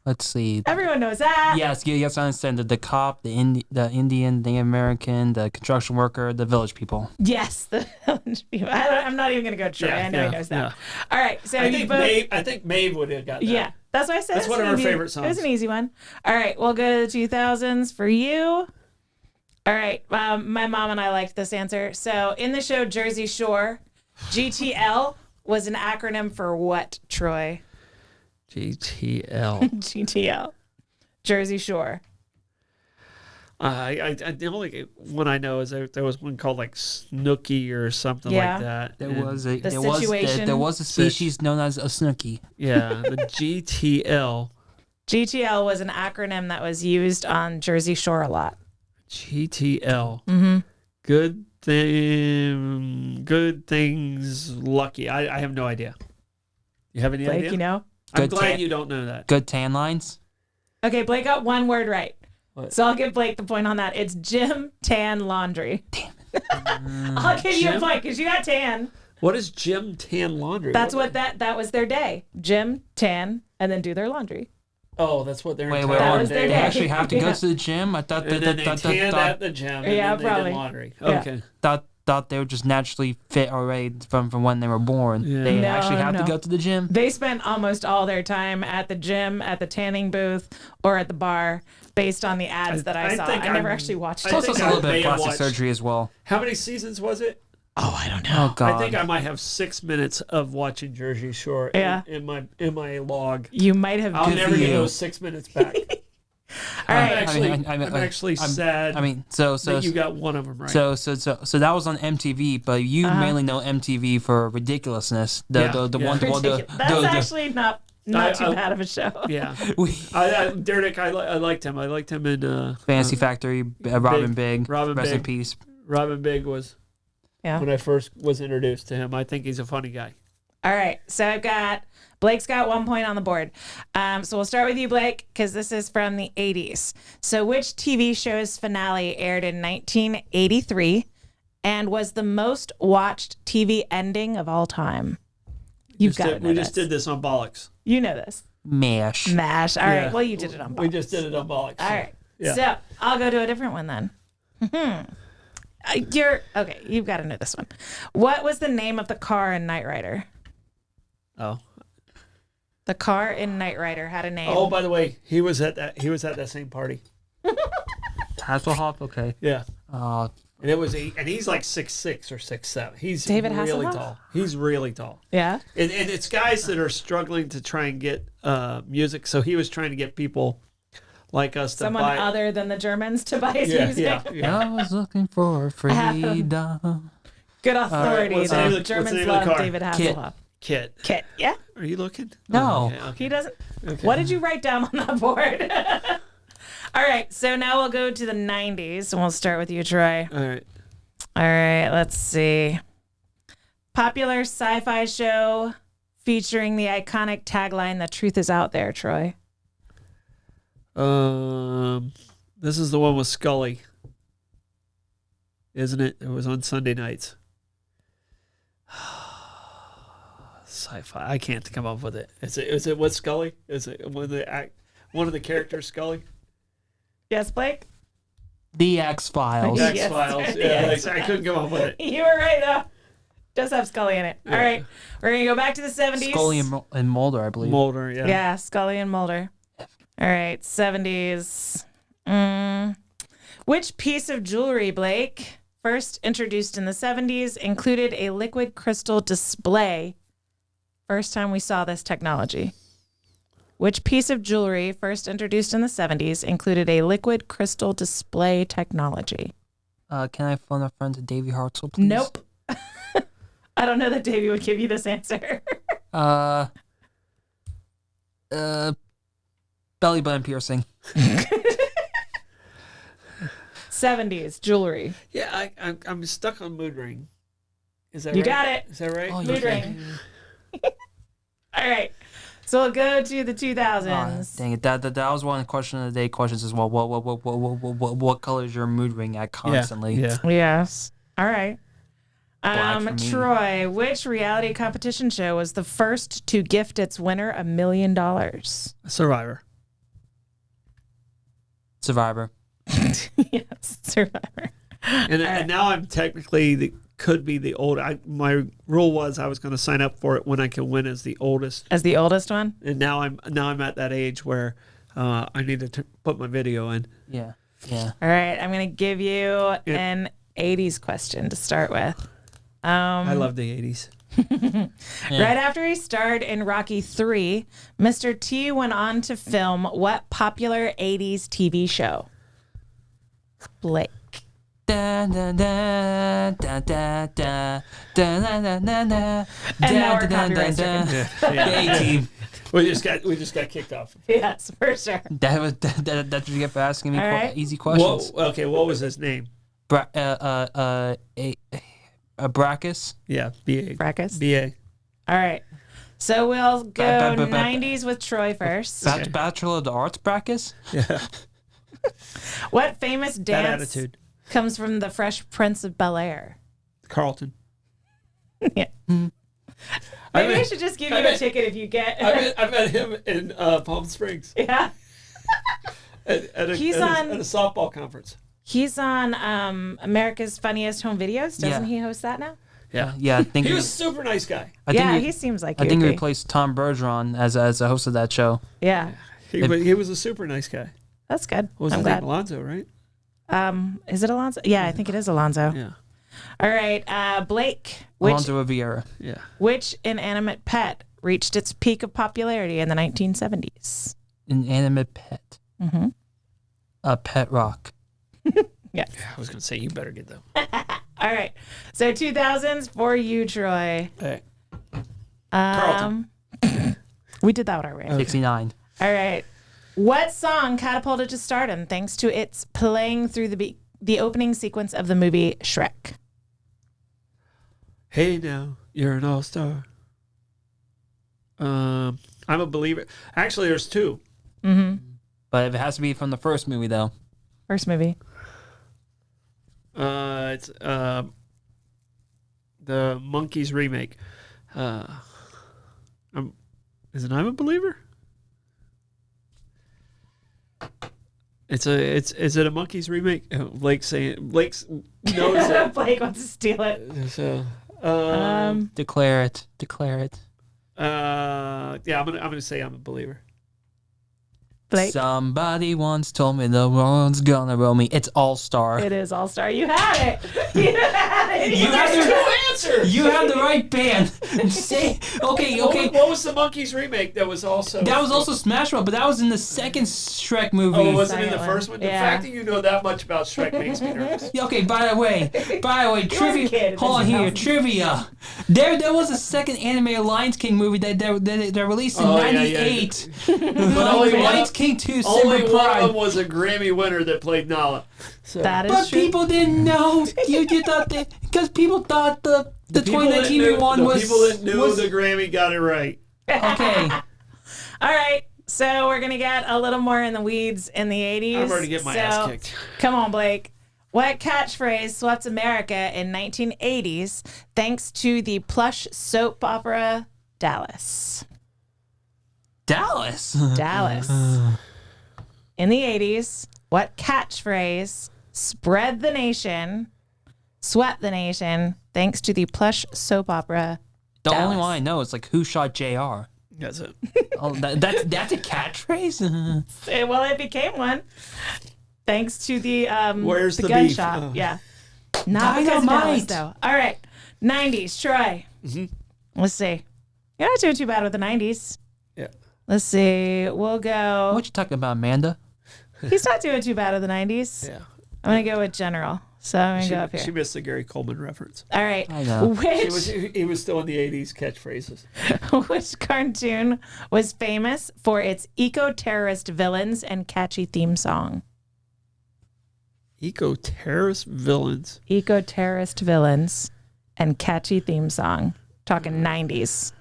let's see. Everyone knows that. Yes, I understand. The cop, the Indian, the American, the construction worker, the village people. Yes, the village people. I'm not even going to go Troy. I know he knows that. Yeah. All right. So I think Maeve would have got that. Yeah. That's why I said that's one of her favorite songs. It was an easy one. All right. We'll go to the 2000s for you. All right. My mom and I liked this answer. So in the show Jersey Shore, GTL was an acronym for what, Troy? GTL. GTL. Jersey Shore. The only one I know is there was one called like Snooky or something like that. There was a species known as a Snooky. Yeah, the GTL. GTL was an acronym that was used on Jersey Shore a lot. GTL. Mm-hmm. Good things, lucky. I have no idea. You have any idea? You know? I'm glad you don't know that. Good tan lines. Okay, Blake got one word right. What? So I'll give Blake the point on that. It's Gym Tan Laundry. Damn it. I'll give you a point because you got tan. What is Gym Tan Laundry? That's what that was their day. Gym, tan, and then do their laundry. Oh, that's what they're Wait, that was their they day. actually have to go to the gym? I thought and then they tanned at the gym and then they did laundry. Okay. Thought they were just naturally fit already from when they were born. Yeah. They actually have to go to the gym. They spent almost all their time at the gym, at the tanning booth, or at the bar, based on the ads that I saw. I never actually watched it. It's also a little bit of plastic surgery as well. How many seasons was it? Oh, I don't know. Oh, God. I think I might have 6 minutes of watching Jersey Shore in my log. You might have. I'll never get those 6 minutes back. All right. I'm actually sad. So you got one of them right. So that was on MTV, but you mainly know MTV for ridiculousness. That's actually not too bad of a show. Yeah. Derek, I liked him. I liked him in Fantasy Factory. Robin Big. Rest in Big. peace. Robin Big was when I first was introduced to him. I think he's a funny guy. All right. So Blake's got 1 point on the board. So we'll start with you, Blake, because this is from the 80s. So which TV show's finale aired in 1983 and was the most watched TV ending of all time? You've got to know this. We just did this on Bollocks. You know this. MASH. MASH. All right. Well, you did it on Bollocks. We just did it on Bollocks. All right. Yeah. So I'll go to a different one then. Okay. You've got to know this one. What was the name of the car in Knight Rider? Oh. The car in Knight Rider had a name. Oh, by the way, he was at that same party. Hasselhoff. Okay. Yeah. Uh, And he's like 6'6" or 6'7". He's David really Hasselhoff? tall. He's really tall. Yeah. And it's guys that are struggling to try and get music. So he was trying to get people like us to Someone buy. other than the Germans to buy his music. Yeah. I was looking for freedom. Good authority. What's the The name of the Germans car? love David Hasselhoff. Kit. Yeah. Are you looking? No. Yeah, okay. He doesn't. Okay. What did you write down on that board? All right. So now we'll go to the 90s and we'll start with you, Troy. All right. All right. Let's see. Popular sci-fi show featuring the iconic tagline, "The truth is out there," Troy. This is the one with Scully, isn't it? It was on Sunday nights. Sci-fi. I can't come up with it. Is it with Scully? Is it one of the characters Scully? Yes, Blake? The X-Files. Yes. X-Files. Yes. I couldn't come up with it. You were right, though. Does have Scully in it. Yeah. All right. We're going to go back to the 70s. Scully and Mulder, I believe. Mulder, yeah. Yeah, Scully and Mulder. All right, 70s. Which piece of jewelry, Blake, first introduced in the 70s, included a liquid crystal display? First time we saw this technology. Which piece of jewelry, first introduced in the 70s, included a liquid crystal display technology? Can I phone a friend to Davey Hartzell, please? Nope. I don't know that Davey would give you this answer. Belly button piercing. 70s jewelry. Yeah, I'm stuck on mood ring. Is that You right? got it. Is that right? Oh, Mood ring. All right. So we'll go to the 2000s. Dang it! That was one of the question of the day questions as well. What color is your mood ring at constantly? Yeah. Yes. All right. Black for me. Troy, which reality competition show was the first to gift its winner $1 million? Survivor. Survivor. Yes, Survivor. And now I'm technically could be the old. My rule was I was going to sign up for it when I can win as the oldest. As the oldest one? And now I'm at that age where I need to put my video in. Yeah. All right. I'm going to give you an 80s question to start with. I love the 80s. Right after he starred in Rocky III, Mr. T went on to film what popular 80s TV show? Blake. Da da da da da da da da da da. And now we're copyright stricken. A team. We just got kicked off. Yes, for sure. That's what you get for asking me All right. easy questions. What was his name? Brackus. Yeah, B.A. Fracas. B.A. All right. So we'll go 90s with Troy first. Bachelor of the Arts Brackus. Yeah. What famous That dance attitude. comes from the Fresh Prince of Bel-Air? Carlton. Yeah. Maybe I should just give you a ticket if you get. I met him in Palm Springs Yeah. at a softball conference. He's on America's Funniest Home Videos. Doesn't Yeah. he host that now? Yeah. I think He was a super nice guy. He seems like I think he he replaced Tom Bergeron as a host of that show. Yeah, He was a super nice guy. that's good. What was I'm his glad. name? Alonzo, right? Is it Alonzo? Yeah, I think it is Alonzo. Yeah. All right, Blake. Alonzo Riviera. Yeah. Which inanimate pet reached its peak of popularity in the 1970s? Inanimate pet. Mm-hmm. A pet rock. Yes. I was going to say, you better get them. All right. So 2000s for you, Troy. Hey. Carlton. We did that one already. 69. All right. What song catapulted to stardom thanks to its playing through the opening sequence of the movie Shrek? Hey now, you're an all-star. I'm a believer. Actually, there's two. But it has to be from the first movie, though. First movie. It's the Monkeys remake. Is it I'm a Believer? Is it a Monkeys remake? Blake's knows it. Blake wants to steal it. So, Declare it. yeah, I'm gonna say I'm a Believer. Blake. Somebody once told me the world's gonna roll me. It's All Star. It is All Star. You had it. You had it. You had the answer. You had the right band. Say okay. What was the Monkeys remake that was also? That was also Smash Mouth, but that was in the second Shrek movie. Oh, wasn't in the Second first one. one? The Yeah. fact that you know that much about Shrek makes me nervous. Yeah, okay, by the way, trivia. kid. Hold on This is here, awesome. trivia. There was a second animated Lions King movie that released in Oh, yeah, '98. But only Lions King 2, Only Simba one of them Pride. was a Grammy winner that played Nala. So. That is But true. people didn't know. You thought that because people thought the people that 2019 knew- one the was people that knew was the Grammy got it right. okay. All right. So we're going to get a little more in the weeds in the 80s. I'm already getting my ass kicked. Come on, Blake. What catchphrase swept America in 1980s thanks to the plush soap opera Dallas? Dallas. Dallas. In the 80s, what catchphrase spread the nation, swept the nation, thanks to the plush soap opera The Dallas? only one I know is like Who Shot JR. That's it. Oh, that's a catchphrase. Well, it became one thanks to the Where's the beef? gunshot. Oh. Yeah, not because of Dallas Dynamite. though. All right, 90s. Troy. Let's see. You're not doing too bad with the 90s. Yeah. Let's see. We'll go. What you talking about, Amanda? He's not doing too bad with the 90s. Yeah. I'm gonna go with general. So I'm gonna go up She here. missed the Gary Coleman reference. All right. I know. He was still in the 80s catchphrases. Which cartoon was famous for its eco-terrorist villains and catchy theme song? Eco-terrorist villains. Eco-terrorist villains and catchy theme song. Talking 90s.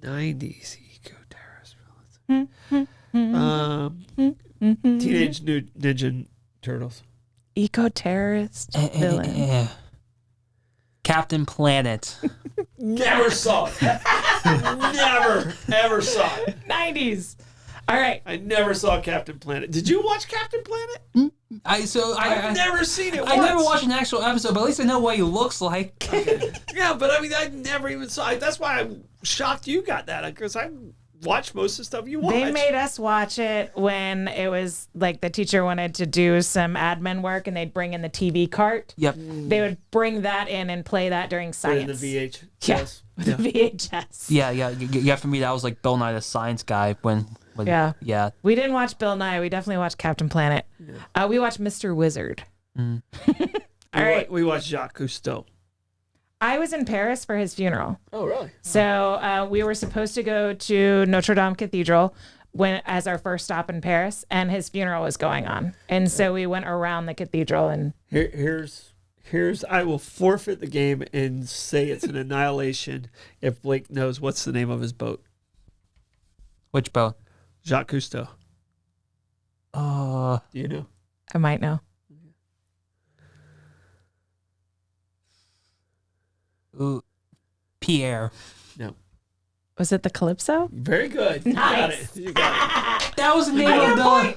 90s eco-terrorist villains. Teenage Ninja Turtles. Eco-terrorist villain. Captain Planet. Never saw it. Never, ever saw it. 90s. All right. I never saw Captain Planet. Did you watch Captain Planet? I've never seen it I never once. watched an actual episode, but at least I know what he looks like. Yeah, but I mean, I never even saw it. That's why I'm shocked you got that, because I watched most of the stuff you watch. They made us watch it when it was like the teacher wanted to do some admin work and they'd bring in the TV cart. Yep. They would bring that in and play that during in science. the VH. Yeah. Yes. With the VHS. Yeah. For me, that was like Bill Nye the Science Guy when yeah. We didn't watch Bill Nye. We definitely watched Captain Planet. We watched Mr. Wizard. All right. We watched Jacques Cousteau. I was in Paris for his funeral. Oh, really? So we were supposed to go to Notre Dame Cathedral as our first stop in Paris, and his funeral was going on. And so we went around the cathedral and Here's I will forfeit the game and say it's an annihilation if Blake knows what's the name of his boat. Which boat? Jacques Cousteau. Do you know? I might know. Pierre. No. Was it the Calypso? Very good. You got it. Nice. You got it. That was the name of the.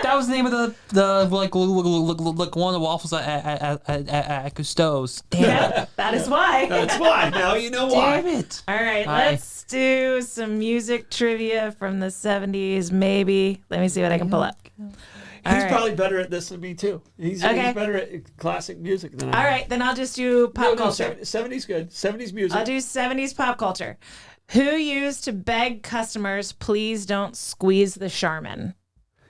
That was the name of the like one of the waffles at Cousteau's. Damn it! Yeah, that is why. That's why. Now you know why. Damn it! All right, Hi. let's do some music trivia from the 70s, maybe. Let me see what I can pull up. All He's right. probably better at this than me too. He's better at classic music than I am. All right, then I'll just do pop culture. 70s good. 70s music. I'll do 70s pop culture. Who used to beg customers, please don't squeeze the Charmin?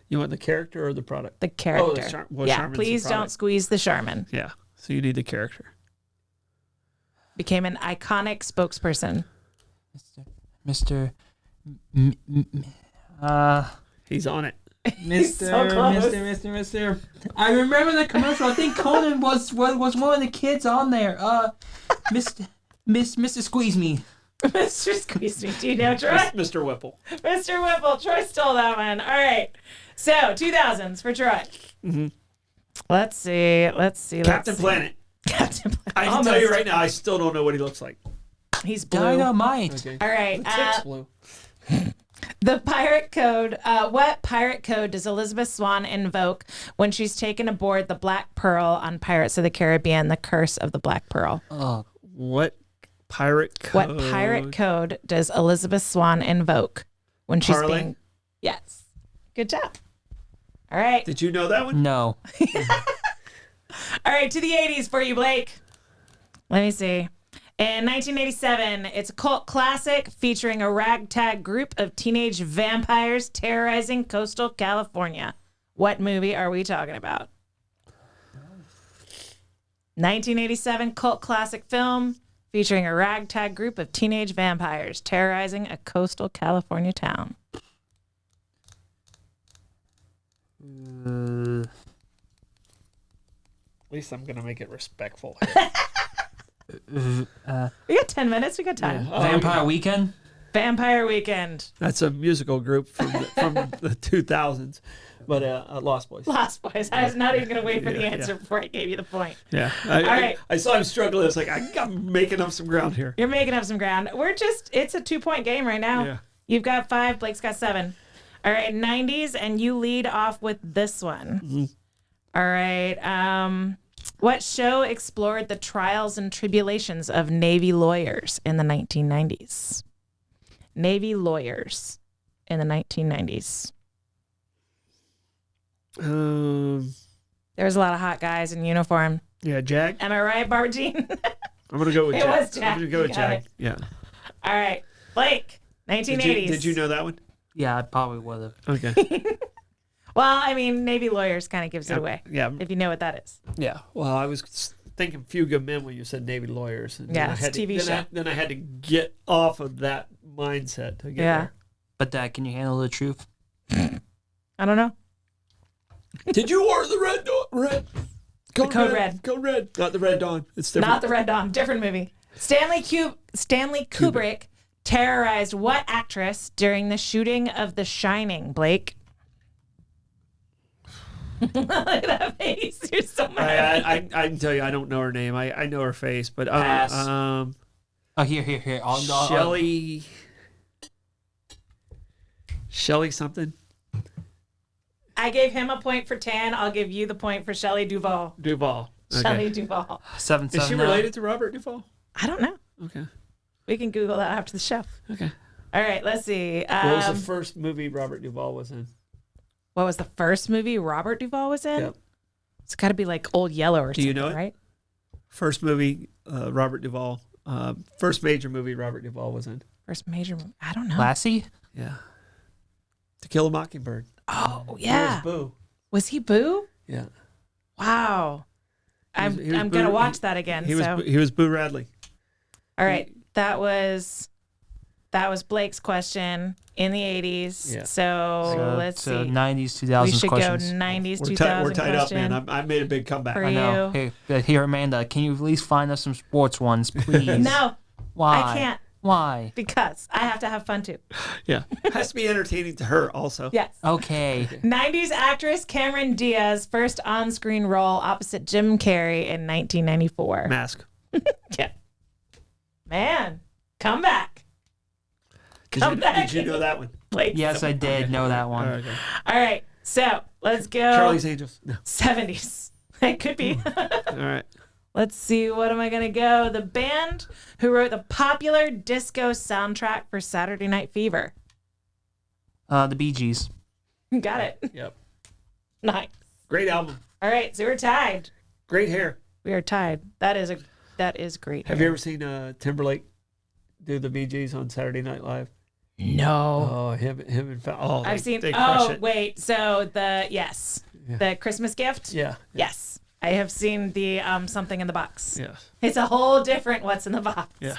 You want the character or the product? The character. Charmin's the please don't product. squeeze the Charmin. Yeah. So you need the character. Became an iconic spokesperson. Mr. He's on it. Mr. I remember the commercial. I think Conan was one of the kids on there. Mr. Squeeze Me. Mr. Squeeze Me. Do you know, Troy? Mr. Whipple. Mr. Whipple. Troy stole that one. All right. So 2000s for Troy. Mm-hmm. Let's see. Captain Planet. Captain Planet. I can tell you right now, I still don't know what he looks like. He's blue. Dynamite. Okay. All right. The chick's blue. The pirate code. What pirate code does Elizabeth Swann invoke when she's taken aboard the Black Pearl on Pirates of the Caribbean: The Curse of the Black Pearl? Oh, What pirate code? What pirate code does Elizabeth Swann invoke when she's Parlay? being? Yes. Good job. All right. Did you know that one? no. All right, to the 80s for you, Blake. Let me see. In 1987, it's a cult classic featuring a ragtag group of teenage vampires terrorizing coastal California. What movie are we talking about? 1987 cult classic film featuring a ragtag group of teenage vampires terrorizing a coastal California town. At least I'm gonna make it respectful. We got 10 minutes. We got time. Vampire Weekend? Vampire Weekend. That's a musical group from the 2000s, but Lost Boys. Lost Boys. I was not even going to wait for the answer before I gave you the point. Yeah. All right. I saw him struggling. It's like I'm making up some ground here. You're making up some ground. It's a 2-point game right now. Yeah. You've got 5. Blake's got 7. All right. 90s, and you lead off with this one. Mm-hmm. All right. What show explored the trials and tribulations of Navy lawyers in the 1990s? Navy lawyers in the 1990s. There was a lot of hot guys in uniform. Yeah, Jag. Am I right, Barbara Jean? I'm gonna go with It Jag. was Jag. I'm gonna go with You got Jag. it. Yeah. All right. Blake, 1980s. Did you know that one? Yeah, I probably would have. Okay. Well, I mean, Navy lawyers kind of gives it away. Yeah. If you know what that is. Yeah. Well, I was thinking Few Good Men when you said Navy lawyers. And Yeah, then I it's had a TV to, show. Then I had to get off of that mindset to get there. But Dad, can you handle the truth? I don't know. Did you order the red? Code Red. Code Red. Not the Red Dawn. It's different. Not the Red Dawn. Different movie. Stanley Kubrick terrorized what actress during the shooting of The Shining, Blake? Look at that face. You're so mad. I can tell you, I don't know her name. I know her face, but Pass. Oh, here. Shelley something. I gave him a point for Tan. I'll give you the point for Shelley Duvall. Duvall. Okay. Shelley Duvall. 7-7. Is she related to Robert Duvall? I don't know. Okay. We can Google that after the show. Okay. All right, let's see. What was the first movie Robert Duvall was in? What was the first movie Robert Duvall was in? Yep. It's got to be like Old Yellow or something, Do you know it? right? First movie Robert Duvall. First major movie Robert Duvall was in. First major movie. I don't know. Lassie? Yeah. To Kill a Mockingbird. Oh, yeah. He was Boo. Was he Boo? Yeah. Wow. He was I'm going to Boo- watch that again. He so. was Boo Radley. All right. That was Blake's question in the 80s. Yeah. So let's see. 90s, 2000s We should questions. go 90s, We're 2000 tied up, question. man. I made a big comeback. For I know. you. Hey, here, Amanda, can you at least find us some sports ones, please? No, Why? I can't Why? because I have to have fun too. Yeah. Has to be entertaining to her also. Yes. Okay. 90s actress Cameron Diaz first on-screen role opposite Jim Carrey in 1994. Mask. Yeah. Man, come back. Come back. Did you know that one? Blake. Yes, I did know that All one. right, okay. All right. So let's go. Charlie's Angels. No. 70s. It could be. All right. Let's see. What am I going to go? The band who wrote the popular disco soundtrack for Saturday Night Fever. The Bee Gees. Got it. Yep. Nice. Great album. All right. So we're tied. Great hair. We are tied. That is great. Have you ever seen Timberlake do the Bee Gees on Saturday Night Live? No. Oh, him and oh, I've seen. They crush Oh, it. wait. So the Christmas gift. Yeah. Yes, I have seen the something in the box. Yeah. It's a whole different what's in the box. Yeah.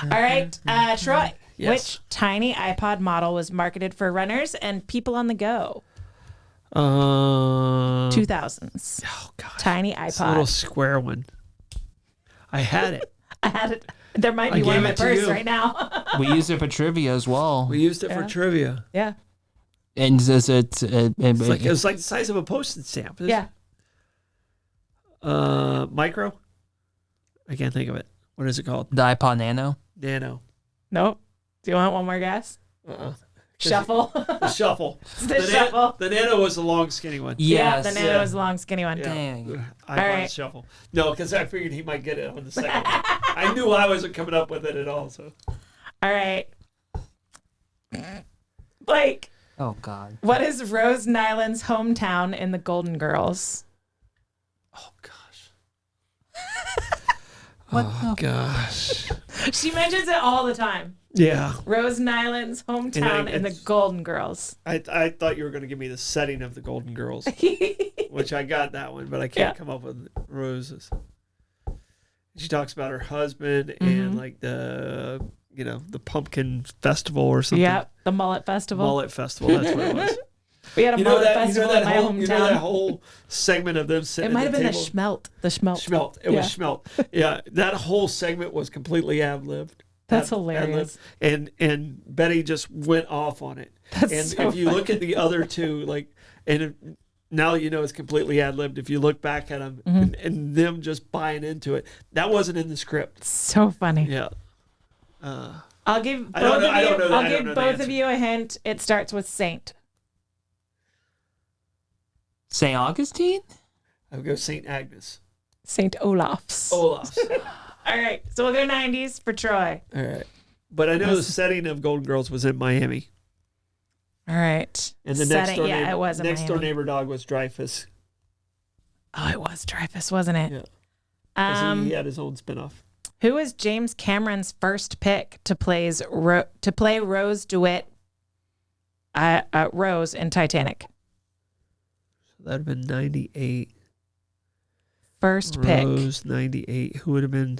All right, Troy. Yes. Which tiny iPod model was marketed for runners and people on the go? 2000s. Oh God. Tiny It's a little iPod. square one. I had it. I had it. There might be I one in gave my it to purse you. right now. We used it for trivia as well. We used it for trivia. Yeah. And it's It's like the size of a postage stamp. Yeah. Micro? I can't think of it. What is it called? the iPod Nano. Nano. Nope. Do you want one more guess? Shuffle. The shuffle. The shuffle. The Nano was the long, skinny one. Yeah, Yes. the Nano was a long, skinny one. Yeah. Dang. I All bought right. a shuffle. No, because I figured he might get it on the second one. I knew I wasn't coming up with it at all. So All right. Blake, Oh God. what is Rose Nyland's hometown in the Golden Girls? oh gosh. What Oh gosh. She mentions it all the time. Yeah. Rose Nyland's hometown in the it's- Golden Girls. I thought you were going to give me the setting of the Golden Girls, which I got that one, but I can't come up with roses. She talks about her husband and like the pumpkin festival or something. Yep, the Mullet Festival. Mullet festival. That's what it was. We had a mullet festival in my whole, hometown. You know that whole segment of them sitting It might at have been table? the Schmelt. The Schmelt. Schmelt. It was Schmelt. Yeah, that whole segment was completely ad-libbed. That's hilarious. And Betty just went off on it. That's And so if you look at the other two, now you know it's completely ad-libbed. If you look back at them and them just buying into it, that wasn't in the script. So funny. Yeah. I'll give I don't both know- of I you. don't know the- I'll I don't give know the both answer. of you a hint. It starts with Saint. St. Augustine? I'll go St. Agnes. Saint Olaf's. Olaf's. All right, so we'll go 90s for Troy. All right. But I know the setting of Golden Girls was in Miami. All right. And the Setting, it was in next door Miami. neighbor dog was Dreyfus. Oh, it was Dreyfus, wasn't it? Yeah. 'Cause he had his own spinoff. Who was James Cameron's first pick to play Rose DeWitt, Rose in Titanic? That'd have been 98. First pick. Rose, 98. Who would have been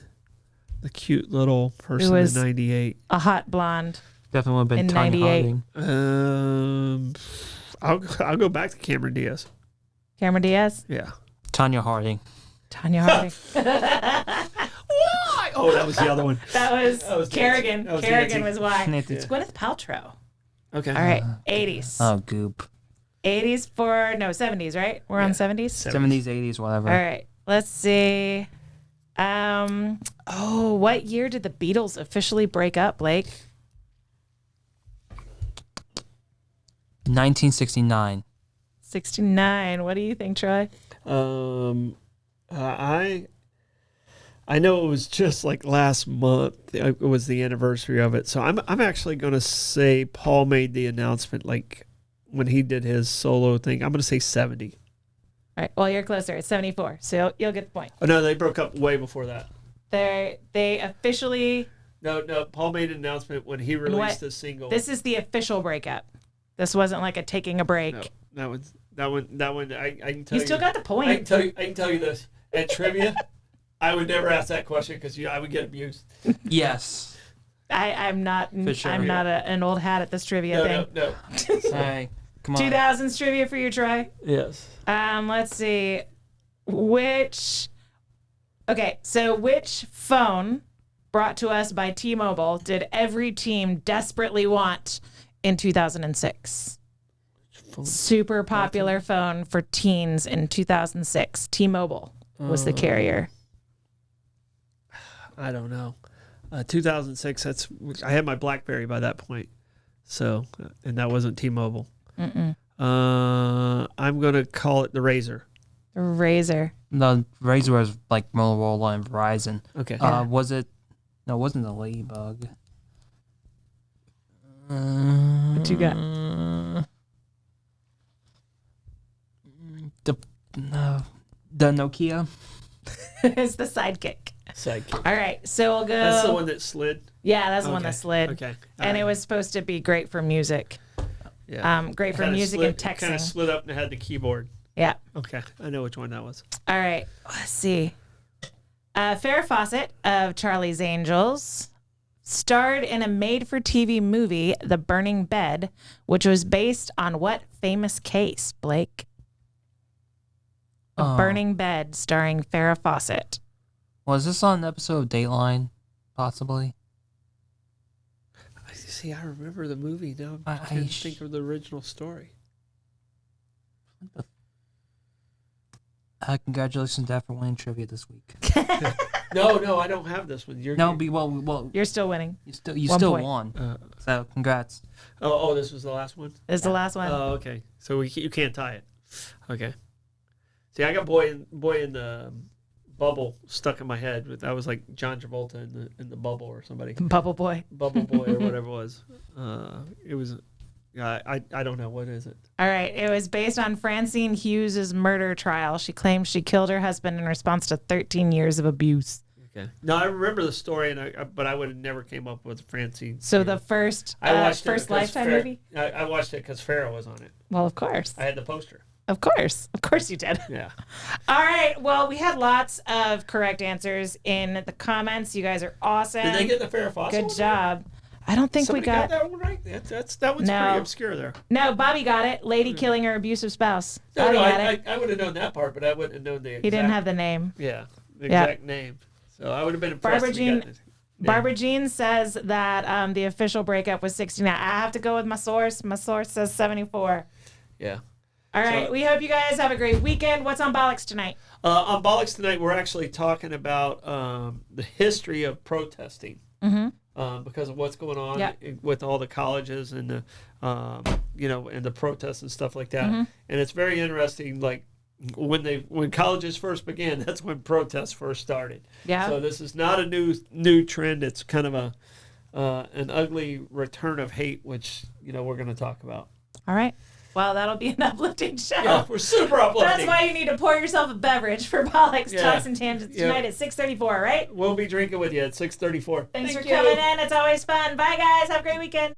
the cute little person was- in 98? A hot blonde. Definitely would have been In Tanya 98. Harding. I'll go back to Cameron Diaz. Cameron Diaz. Yeah. Tanya Harding. Tanya Harding. Why? Oh, that was the other one. That was Kerrigan. That was Kerrigan Nancy. was why. Nancy. It's Gwyneth Paltrow. Okay. All right, 80s. Oh, goop. 80s for, no, 70s, right? We're on 70s? 70s, 80s, whatever. All right, let's see. What year did the Beatles officially break up, Blake? 1969. 69. What do you think, Troy? I know it was just like last month. It was the anniversary of it, so I'm actually going to say Paul made the announcement like when he did his solo thing. I'm going to say 70. All right, well, you're closer. It's 74, so you'll get the point. Oh no, they broke up way before that. They officially. No. Paul made an announcement when he released the single. This is the official breakup. This wasn't like a taking a break. No, that one. I can tell You you. still got the point. I can tell you this at trivia. I would never ask that question because I would get abused. Yes. I'm not. For sure. I'm not an old hat at this trivia thing. No. Hey, come on. 2000s trivia for you, Troy. Yes. Let's see. Which phone brought to us by T-Mobile did every team desperately want in 2006? Super popular phone for teens in 2006. T-Mobile was the carrier. I don't know. 2006. I had my BlackBerry by that point, so and that wasn't T-Mobile. I'm gonna call it the Razor. Razor. The Razor was like Motorola and Verizon. Okay. Was it? No, it wasn't the Ladybug. What you got? The Nokia. It's the Sidekick. Sidekick. All right, so we'll go. That's the one that slid. Yeah, that's the one Okay. that slid. Okay. And it was supposed to be great for music. Yeah. Great for Kinda music slid, and texting. Kind of slid up and had the keyboard. Yeah. Okay, I know which one that was. All right, let's see. Farrah Fawcett of Charlie's Angels starred in a made-for-TV movie, The Burning Bed, which was based on what famous case, Blake? The Burning Bed, starring Farrah Fawcett. Was this on an episode of Dateline? possibly. See, I remember the movie now. I I can't think of the original story. Congratulations, Dad, for winning trivia this week. No, I don't have this one. Well, You're still winning. You One still point. won. So congrats. Oh, this was the last one? This is the last one. Oh, okay. So you can't tie it. Okay. See, I got boy in the bubble stuck in my head. That was like John Travolta in the bubble or somebody. Bubble Boy. Bubble Boy or whatever it was. It was. I don't know. What is it? All right. It was based on Francine Hughes' murder trial. She claims she killed her husband in response to 13 years of abuse. Okay. No, I remember the story, but I would have never came up with Francine. So the first Lifetime movie? I watched it because Farrah was on it. Well, of course. I had the poster. Of course you did. Yeah. All right. Well, we had lots of correct answers in the comments. You guys are awesome. Did they get the Farrah Fawcett? Good job. I don't think Somebody we got that one right. That one's pretty obscure there. No, Bobby got it. Lady killing her abusive spouse. No, Bobby got it. I would have known that part, but I wouldn't have known the exact. He didn't have the name. Yeah, the exact name. So I would have been impressed. Barbara Jean says that the official breakup was 69. I have to go with my source. My source says 74. Yeah. All right. We hope you guys have a great weekend. What's on Bollocks tonight? On Bollocks tonight, we're actually talking about the history of protesting. Mm-hmm. Because of what's going on with all the colleges and the, and the protests and stuff like that. Mm-hmm. And it's very interesting, like when colleges first began, that's when protests first started. Yeah. So this is not a new trend. It's kind of an ugly return of hate, which, we're going to talk about. All right. Well, that'll be an uplifting show. Yeah, we're super uplifting. That's why you need to pour yourself a beverage for Bollocks Talks and Tangents tonight at 6:34, right? We'll be drinking with you at 6:34. Thanks for coming in. It's always fun. Bye, guys. Have a great weekend.